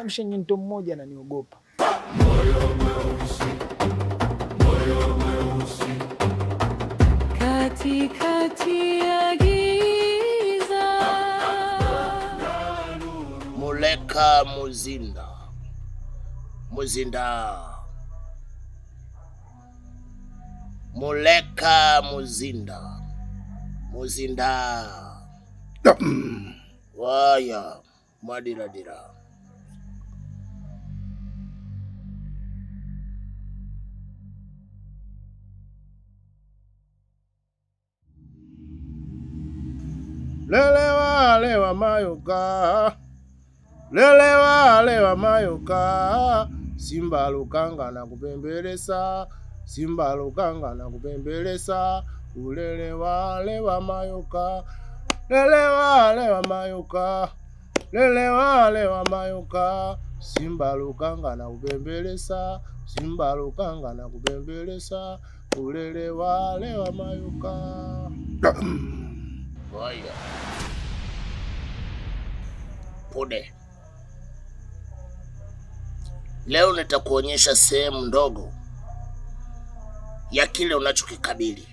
mshenyento mmoja na niogopa. Katikati ya giza, Muleka Muzinda, Muzinda, Muleka Muzinda, Muzinda. Waya madiradira. Lelewa lewa mayoka, lelewa lewa mayoka, simba lukanga na kupembeleza, simba lukanga na kupembeleza, ulelewa lewa mayoka, lelewa lewa mayoka, lelewa lewa mayoka, simba lukanga na kupembeleza, simba lukanga na kupembeleza, ulelewa lewa mayoka. Waya. Pude. Leo nitakuonyesha sehemu ndogo ya kile unachokikabili.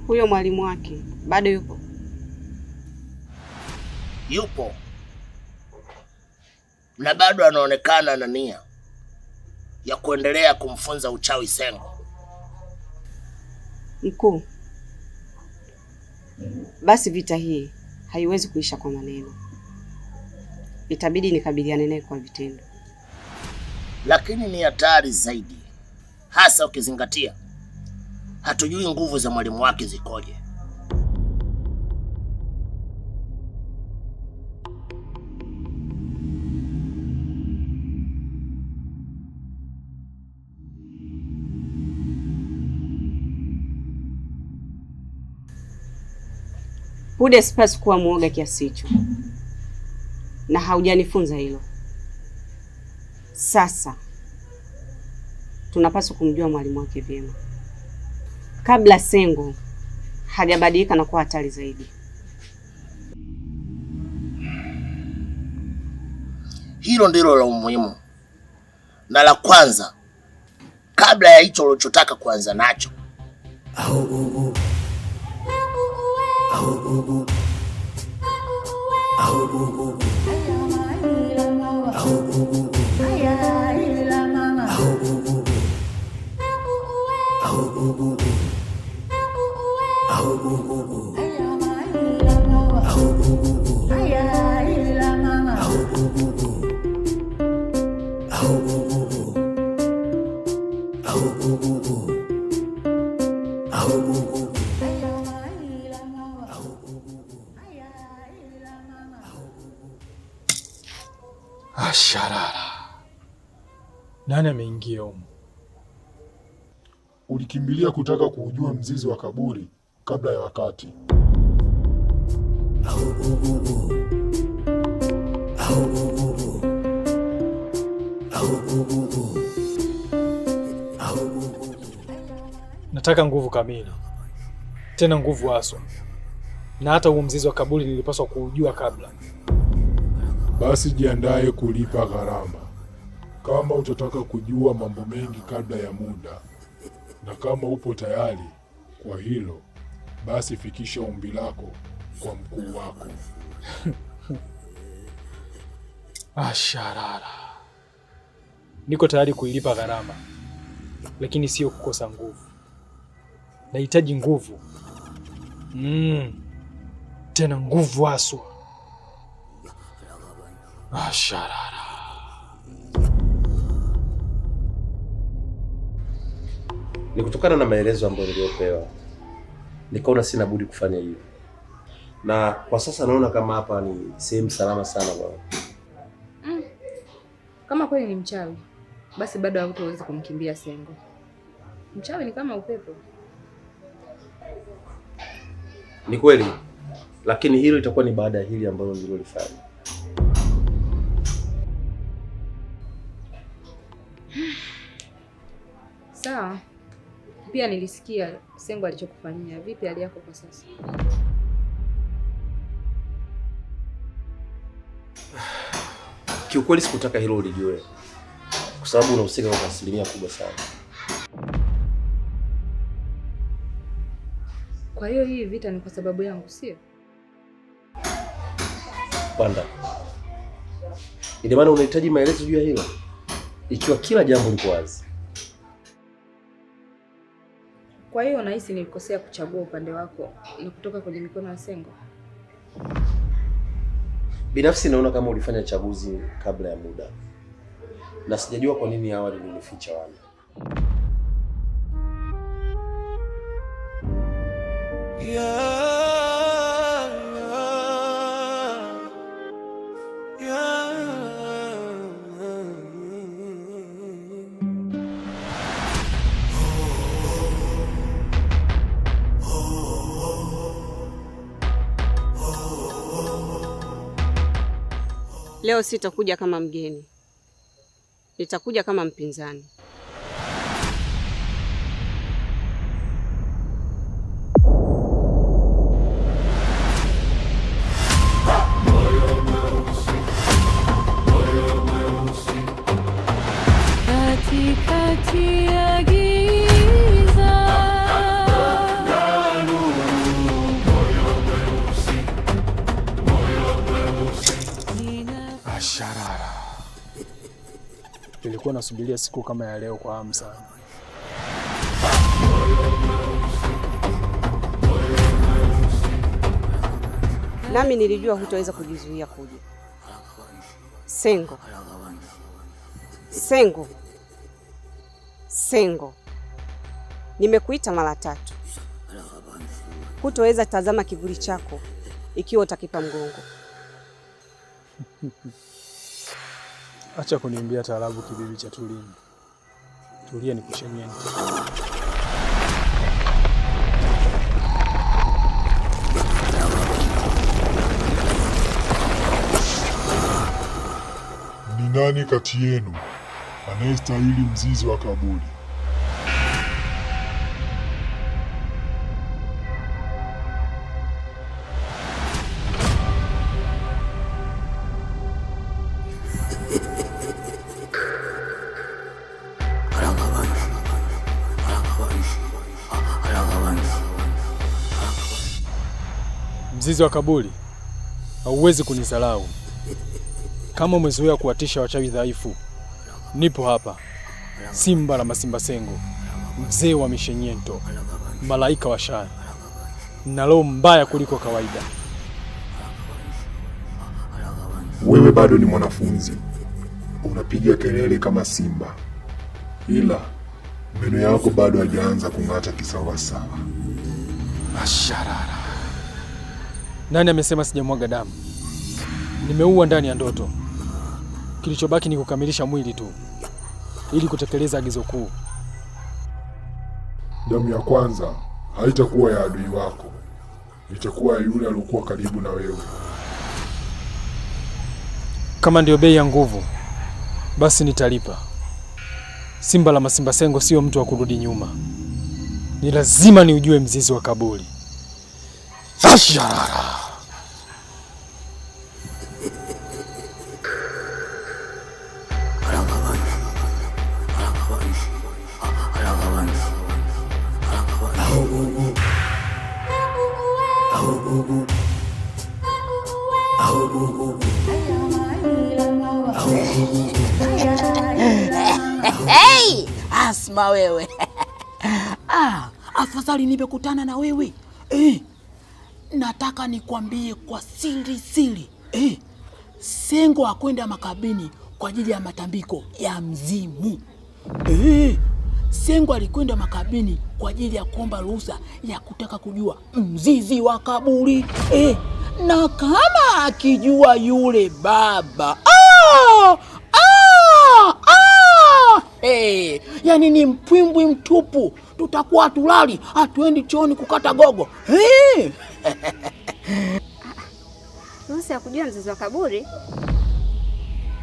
Huyo mwalimu wake bado yupo? Yupo. Na bado anaonekana na nia ya kuendelea kumfunza uchawi Sengo. Mkuu, basi vita hii haiwezi kuisha kwa maneno. Itabidi nikabiliane naye kwa vitendo. Lakini ni hatari zaidi, hasa ukizingatia hatujui nguvu za mwalimu wake zikoje. Pude sipasi kuwa muoga kiasi hicho, na haujanifunza hilo. Sasa tunapaswa kumjua mwalimu wake vyema kabla Sengo hajabadilika na kuwa hatari zaidi. Hilo ndilo la umuhimu na la kwanza kabla ya hicho ulichotaka kuanza nacho. Sharara. Nani ameingia humu? Ulikimbilia kutaka kuujua mzizi wa kaburi kabla ya wakati. Nataka nguvu kamili, tena nguvu haswa, na hata huo mzizi wa kaburi nilipaswa kuujua kabla. Basi jiandae kulipa gharama kama utataka kujua mambo mengi kabla ya muda, na kama upo tayari kwa hilo, basi fikisha ombi lako kwa mkuu wako. Sharara. Niko tayari kuilipa gharama, lakini sio kukosa nguvu. nahitaji nguvu. Tena nguvu haswa. Asharara. Ni kutokana na maelezo ambayo niliyopewa, nikaona sina budi kufanya hivyo, na kwa sasa naona kama hapa ni sehemu salama sana bwana. Kama kweli ni mchawi, basi bado hautaweza kumkimbia Sengo. Mchawi ni kama upepo. Ni kweli, lakini hilo itakuwa ni baada ya hili ambalo nililofanya. Sawa. Pia nilisikia Sengo alichokufanyia. Vipi hali yako kwa sasa? Kiukweli sikutaka hilo ulijue, kwa sababu unahusika kwa asilimia kubwa sana. Kwa hiyo hii vita ni kwa sababu yangu, sio? Panda. Ina maana unahitaji maelezo juu ya hilo, ikiwa kila jambo liko wazi. Kwa hiyo unahisi nilikosea kuchagua upande wako na kutoka kwenye mikono ya Sengo? Binafsi naona kama ulifanya chaguzi kabla ya muda, na sijajua kwa nini awali nilificha wale. Leo sitakuja kama mgeni, nitakuja kama mpinzani. Katikati ya giza, Asharara. Nilikuwa nasubiria siku kama ya leo kwa hamu sana. Nami nilijua hutaweza kujizuia kuja. Sengo. Sengo. Sengo. Nimekuita mara 3. Hutaweza tazama kivuli chako ikiwa utakipa mgongo. Acha kuniimbia taarabu kibibi cha Tulini. Tulia nikushenyeni. Ni nani kati yenu anayestahili mzizi wa kaburi? Mzizi wa kaburi, hauwezi kunisalau. Kama umezoea kuwatisha wachawi dhaifu, nipo hapa. Simba la Masimba Sengo, mzee wa mishenyento, malaika wa shari, na roho mbaya kuliko kawaida. Wewe bado ni mwanafunzi, unapiga kelele kama simba, ila meno yako bado hajaanza kung'ata kisawasawa. Asharara. Nani amesema sijamwaga damu? Nimeua ndani ya ndoto. Kilichobaki ni kukamilisha mwili tu, ili kutekeleza agizo kuu. Damu ya kwanza haitakuwa ya adui wako, itakuwa ya yule aliyokuwa karibu na wewe. Kama ndio bei ya nguvu, basi nitalipa. Simba la Masimba Sengo sio mtu wa kurudi nyuma. Ni lazima ni ujue mzizi wa kaburi. Asharara. Hey, Asma wewe. afadhali nimekutana na wewe. Nataka nikwambie kwa siri. Sengo akwenda makabini kwa ajili ya matambiko ya mzimu. Sengo alikwenda makabini kwa ajili ya kuomba ruhusa ya kutaka kujua mzizi wa kaburi. Na kama akijua yule baba yani ni mpwimbwi mtupu, tutakuwa tulali, hatuendi chooni kukata gogo. Ruhusa ya kujua mzizi wa kaburi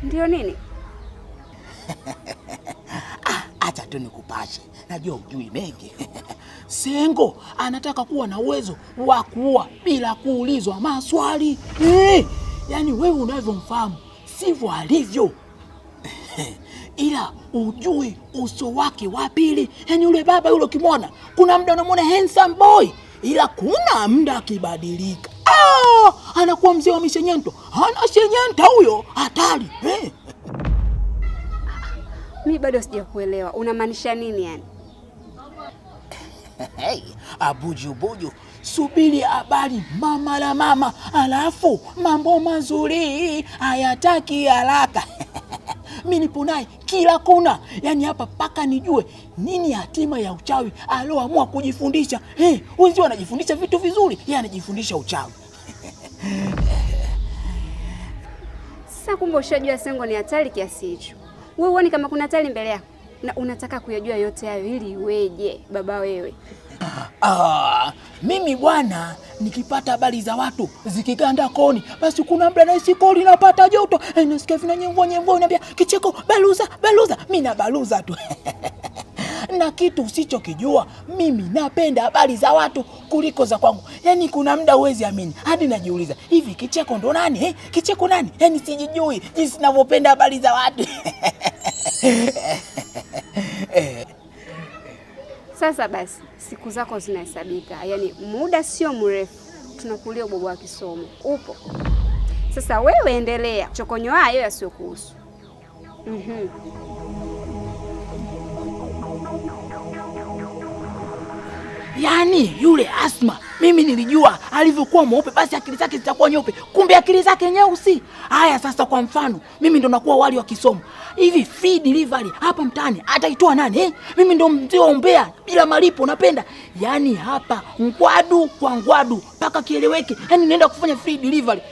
ndio nini? Acha tu nikupashe, najua ujui mengi. Sengo anataka kuwa na uwezo wa kuua bila kuulizwa maswali. Yani wewe unavyomfahamu sivyo alivyo. Ila ujui uso wake wa pili. Yani yule baba yule ukimwona, kuna muda unamwona handsome boy, ila kuna muda akibadilika anakuwa mzee wa mishenyento. Anashenyenta huyo, hatari. Mimi bado sijakuelewa, unamaanisha nini yani? Abuju, subiri habari mama la mama, alafu mambo mazuri hayataki haraka. Mimi nipo naye kila kona, yani hapa paka nijue nini hatima ya uchawi alioamua kujifundisha. Wenzio anajifundisha vitu vizuri, yeye anajifundisha uchawi. Sasa kumbe ushajua Sengo ni hatari kiasi hicho. Wewe uone kama kuna hatari mbele yako na unataka kuyajua yote hayo ili iweje baba wewe? Mimi bwana, nikipata habari za watu zikiganda koni, basi kuna muda na koni napata joto. Nasikia vina nyemvo unaniambia kicheko baluza, mimi na baluza tu. Na kitu usichokijua, mimi napenda habari za watu kuliko za kwangu. Yani kuna muda huwezi amini, hadi najiuliza, hivi kicheko ndo nani? Kicheko nani? Yani sijijui jinsi ninavyopenda habari za watu. Sasa basi, siku zako zinahesabika. Yani muda sio mrefu tunakulia ubobo wa kisomo. Upo. Sasa wewe endelea. Chokonyo hayo yasiyokuhusu. Yani yule Asma, mimi nilijua alivyokuwa mweupe basi akili zake zitakuwa nyeupe, kumbe akili zake nyeusi. Haya sasa, kwa mfano mimi ndo nakuwa wali wa kisomo hivi, free delivery hapa mtaani ataitoa nani? Mimi ndo mzee wa umbea bila malipo, napenda yani hapa ngwadu kwa ngwadu mpaka kieleweke, yani naenda kufanya free delivery.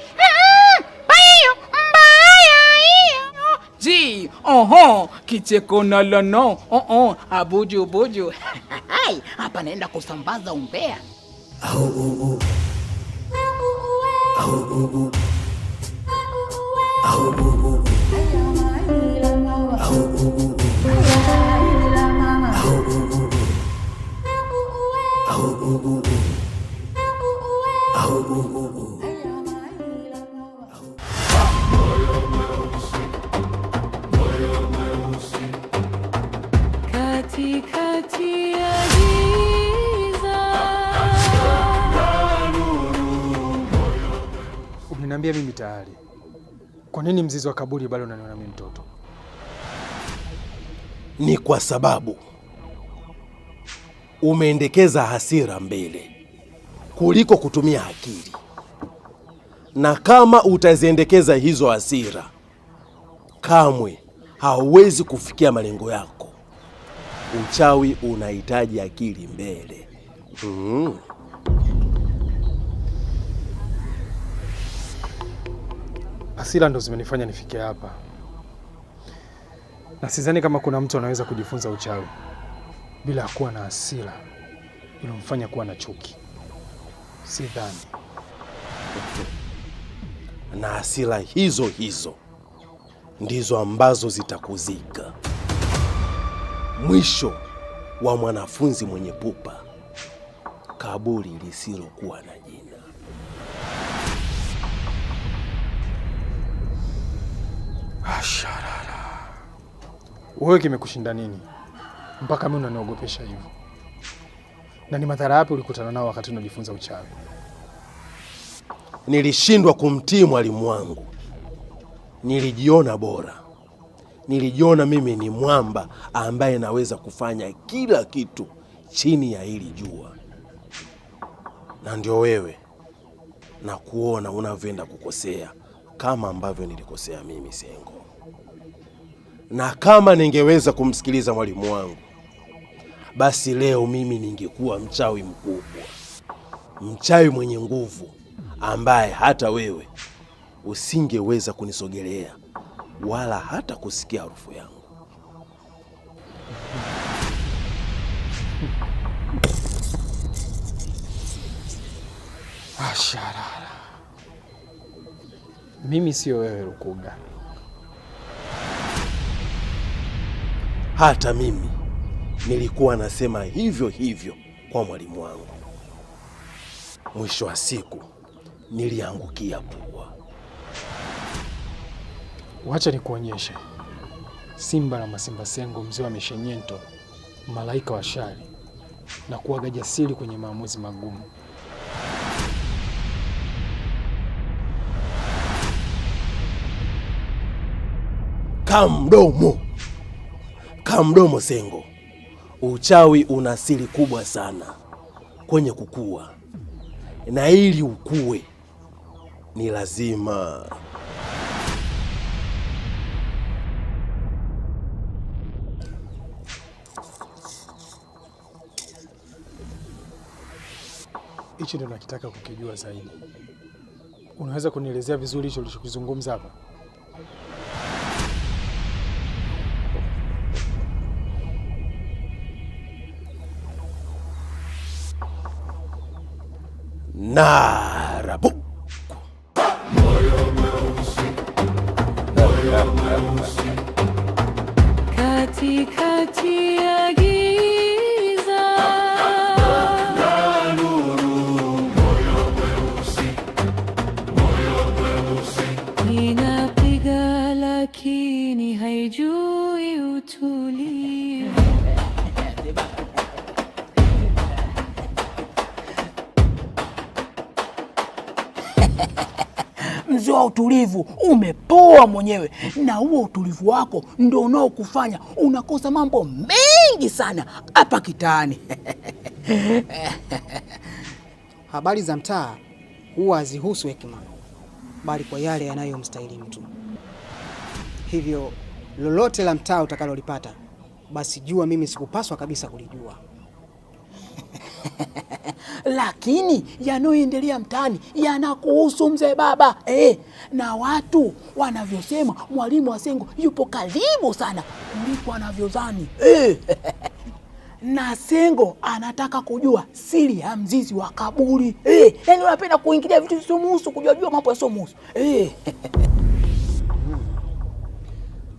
Kicheko no. Abuju. Hapa naenda kusambaza umbea. Katikati ya giza. Unaniambia mimi tayari. Kwa nini mzizi wa kaburi bado unaniona mimi mtoto? Ni kwa sababu umeendekeza hasira mbele kuliko kutumia akili. Na kama utaziendekeza hizo hasira, kamwe hauwezi kufikia malengo yako. Uchawi unahitaji akili mbele. Hasira ndo zimenifanya nifike hapa. Na sidhani kama kuna mtu anaweza kujifunza uchawi bila kuwa na hasira ilomfanya kuwa na chuki. Sidhani. Na hasira hizo ndizo ambazo zitakuzika. Mwisho wa mwanafunzi mwenye pupa, kaburi lisilokuwa na jina. Asharara. Wewe kimekushinda nini mpaka mimi unaniogopesha hivyo? Na ni madhara yapi ulikutana nao wakati unajifunza uchawi? Nilishindwa kumtii mwalimu wangu. Nilijiona bora. Nilijiona mimi ni mwamba ambaye naweza kufanya kila kitu chini ya hili jua, na ndio wewe na kuona unavyoenda kukosea kama ambavyo nilikosea mimi Sengo. Na kama ningeweza kumsikiliza mwalimu wangu, basi leo mimi ningekuwa mchawi mkubwa, mchawi mwenye nguvu, ambaye hata wewe usingeweza kunisogelea wala hata kusikia harufu yangu. Asharara, mimi sio wewe Lukuga. Hata mimi nilikuwa nasema hivyo hivyo kwa mwalimu wangu. Mwisho wa siku niliangukia pua. Wacha nikuonyeshe simba la Masimba Sengo, mzee wa Mishenyento, malaika wa shari, na kuwaga jasiri kwenye maamuzi magumu. Kamdomo Sengo, uchawi una siri kubwa sana kwenye kukua, na ili ukue ni lazima hichi ndio nakitaka kukijua zaidi. Unaweza kunielezea vizuri hicho ulichokizungumza hapa? Narabu. Katikati ya giza inapiga, lakini haijui utulivu. Mzee wa utulivu, umepoa mwenyewe, na huo utulivu wako ndio unaokufanya unakosa mambo mengi sana hapa kitaani. Habari za mtaa huwa hazihusu hekima, bali kwa yale yanayomstahili mtu. Hivyo lolote la mtaa utakalolipata, basi jua mimi sikupaswa kabisa kulijua. Lakini yanayoendelea mtaani yanakuhusu mzee baba, na watu wanavyosema mwalimu wa Sengo yupo karibu sana kuliko anavyodhani. Na Sengo anataka kujua siri ya mzizi wa kaburi. Yaani unapenda kuingilia vitu visiomuhusu, kujua mambo yasiomuhusu.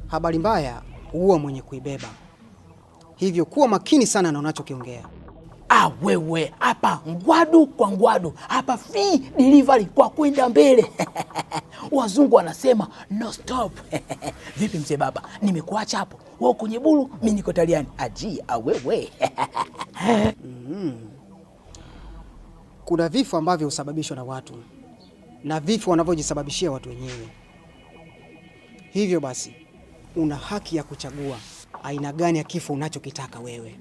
Habari mbaya huwa mwenye kuibeba, hivyo kuwa makini sana na unachokiongea. Wewe hapa ngwadu kwa ngwadu, hapa free delivery kwa kwenda mbele. Wazungu wanasema no stop. Vipi mzee baba, nimekuacha hapo wewe kwenye bulu, mimi niko taliani. Wewe. Kuna vifo ambavyo husababishwa na watu na vifo wanavyojisababishia watu wenyewe. Hivyo basi una haki ya kuchagua aina gani ya kifo unachokitaka wewe.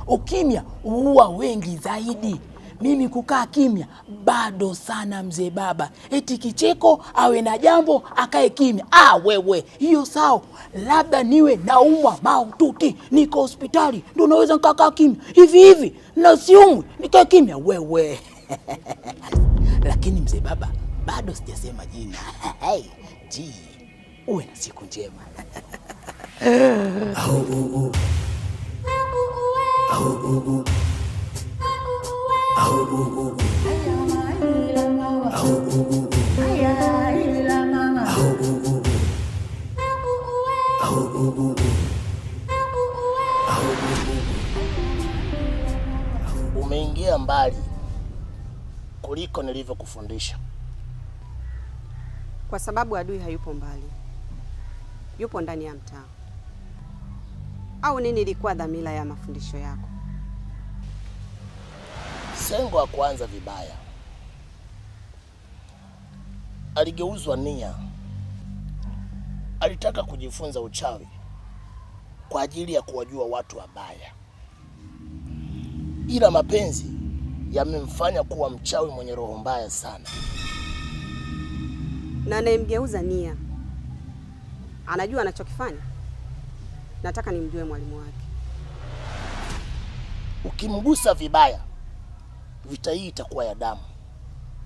Ukimya huwa wengi zaidi. Mimi kukaa kimya bado sana mzee baba. Eti kicheko awe na jambo akae kimya. Wewe, hiyo sawa. Labda niwe naumwa mahututi, niko hospitali, ndio naweza nikakaa kimya. Hivi na siumwi nikae kimya wewe. Lakini mzee baba, bado sijasema jina. Uwe na siku njema. Umeingia mbali kuliko nilivyokufundisha. Kwa sababu adui hayupo mbali, yupo ndani ya mtaa. Au nini ilikuwa dhamira ya mafundisho yako? Sengo hakuanza vibaya, aligeuzwa nia. Alitaka kujifunza uchawi kwa ajili ya kuwajua watu wabaya, ila mapenzi yamemfanya kuwa mchawi mwenye roho mbaya sana. Na anayemgeuza nia anajua anachokifanya. Nataka nimjue mwalimu wake. Ukimgusa vibaya, vita hii itakuwa ya damu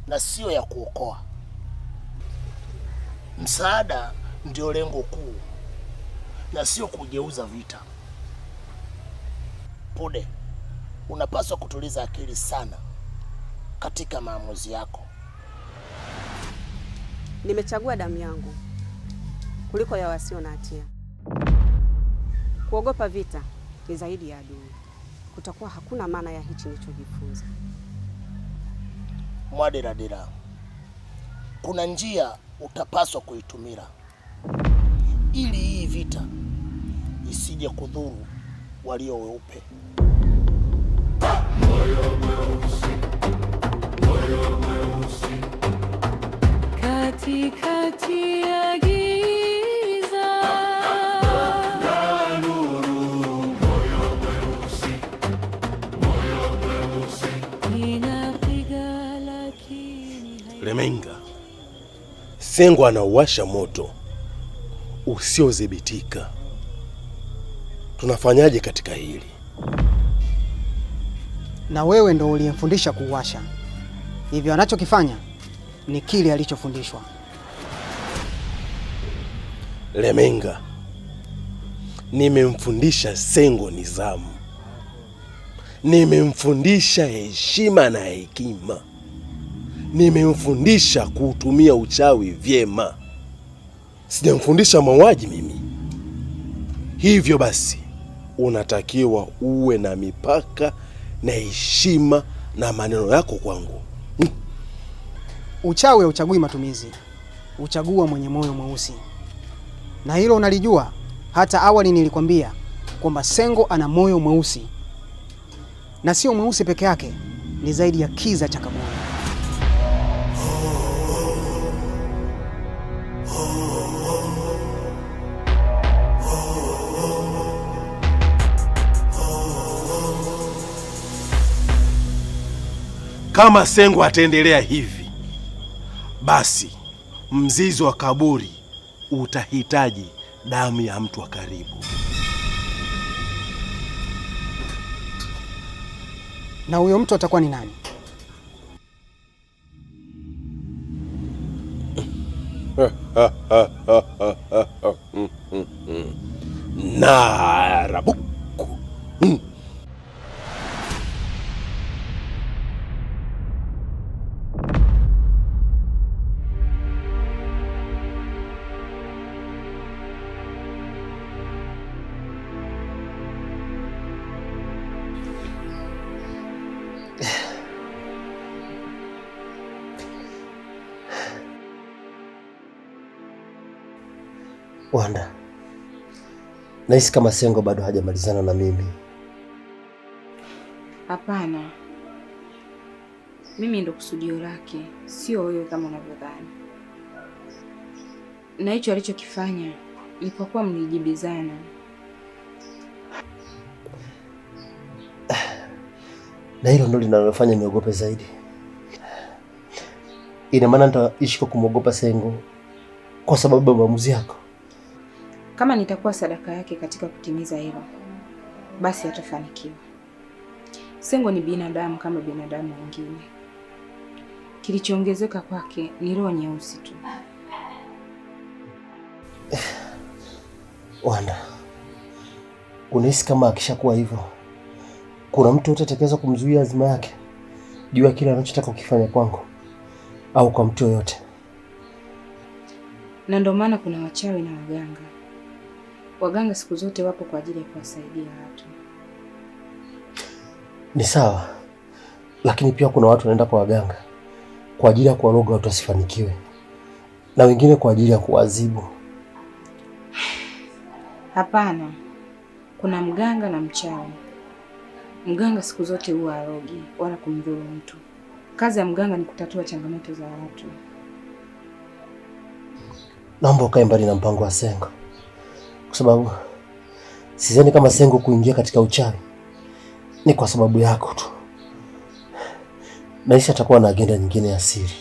na sio ya kuokoa. Msaada ndio lengo kuu na sio kugeuza vita. Pude, unapaswa kutuliza akili sana katika maamuzi yako. Nimechagua damu yangu kuliko ya wasio na hatia. Kuogopa vita ni zaidi ya adui. Kutakuwa hakuna maana ya hichi nilichojifunza. Mwaderadera, kuna njia utapaswa kuitumia ili hii vita isije kudhuru walio weupe. Katikati ya giza inapiga lakini Lemenga, Sengo anauwasha moto usiodhibitika. Tunafanyaje katika hili? Na wewe ndo uliyemfundisha kuuwasha, hivyo anachokifanya ni kile alichofundishwa. Lemenga, nimemfundisha Sengo nidhamu, nimemfundisha heshima na hekima, nimemfundisha kuutumia uchawi vyema. Sijamfundisha mauaji mimi. Hivyo basi unatakiwa uwe na mipaka na heshima na maneno yako kwangu. Uchawi hauchagui matumizi, uchagua mwenye moyo mweusi. Na hilo unalijua. Hata awali nilikwambia kwamba Sengo ana moyo mweusi, na sio mweusi peke yake, ni zaidi ya kiza cha kaburi. Kama Sengo ataendelea hivi, basi mzizi wa kaburi utahitaji damu ya mtu wa karibu. Na huyo mtu atakuwa ni nani? Narabuku. Wanda, nahisi kama Sengo bado hajamalizana na mimi. Hapana, mimi ndo kusudio lake, sio wewe kama unavyodhani. Na hicho alichokifanya ilipokuwa mlijibizana. Na hilo ndo linalofanya niogope zaidi. Ina maana nitaishi kwa kumwogopa Sengo kwa sababu ya maamuzi yako? Kama nitakuwa sadaka yake katika kutimiza hilo, basi atafanikiwa. Sengo ni binadamu kama binadamu wengine. Kilichoongezeka kwake ni roho nyeusi tu. Wanda, unahisi kama akishakuwa hivyo kuna mtu yote atakayeweza kumzuia azima yake juu ya kile anachotaka kukifanya kwangu au kwa mtu yoyote? Na ndio maana kuna wachawi na waganga. Waganga siku zote wapo kwa ajili ya kuwasaidia watu. Ni sawa, lakini pia kuna watu wanaenda kwa waganga kwa ajili ya kuwaroga watu wasifanikiwe, na wengine kwa ajili ya kuadhibu. Hapana, kuna mganga na mchawi. Mganga siku zote huwa harogi wala kumdhuru mtu. Kazi ya mganga ni kutatua changamoto za watu. Naomba ukae mbali na mpango wa Sengo, kwa sababu Sidhani kama Sengo kuingia katika uchawi ni kwa sababu yako tu. Maisha atakuwa na agenda nyingine ya siri.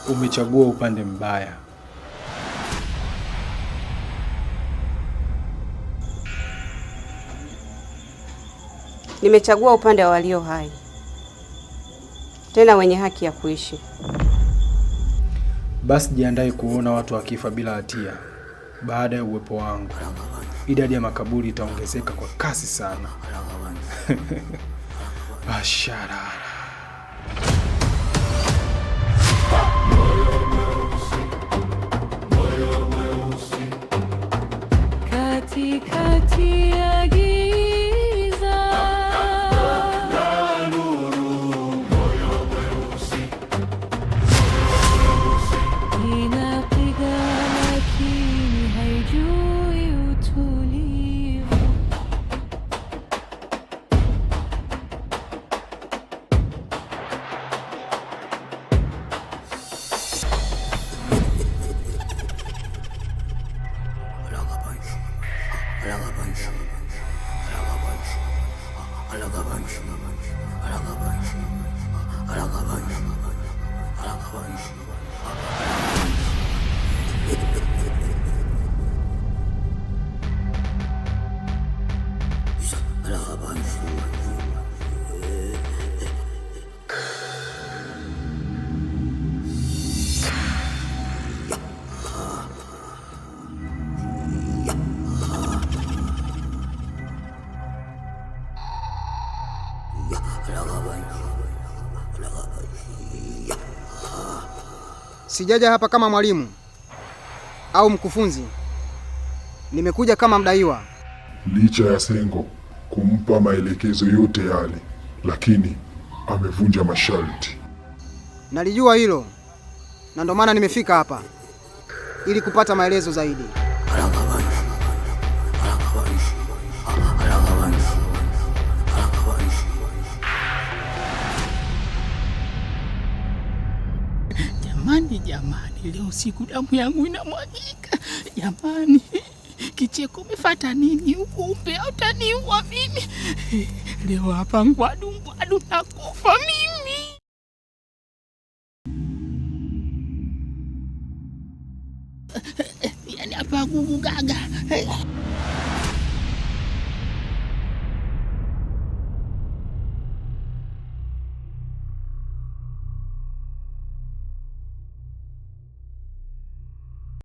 Umechagua upande mbaya. Nimechagua upande wa walio hai, tena wenye haki ya kuishi. Basi jiandae kuona watu wakifa bila hatia. Baada ya uwepo wangu, idadi ya makaburi itaongezeka kwa kasi sana. Bashara. Katikati ya giza na nuru, moyo mweusi inapiga lakini haijui utulivu. Sijaja hapa kama mwalimu au mkufunzi. Nimekuja kama mdaiwa. Licha ya Sengo kumpa maelekezo yote yale, lakini amevunja masharti. Nalijua hilo, na ndio maana nimefika hapa ili kupata maelezo zaidi. Jamani, leo siku damu yangu inamwagika. Jamani, kicheko umefuata nini huku? Umbe utaniua mimi. Leo hapa ngwadu nakufa mimi. Yaani hapa gugu gaga.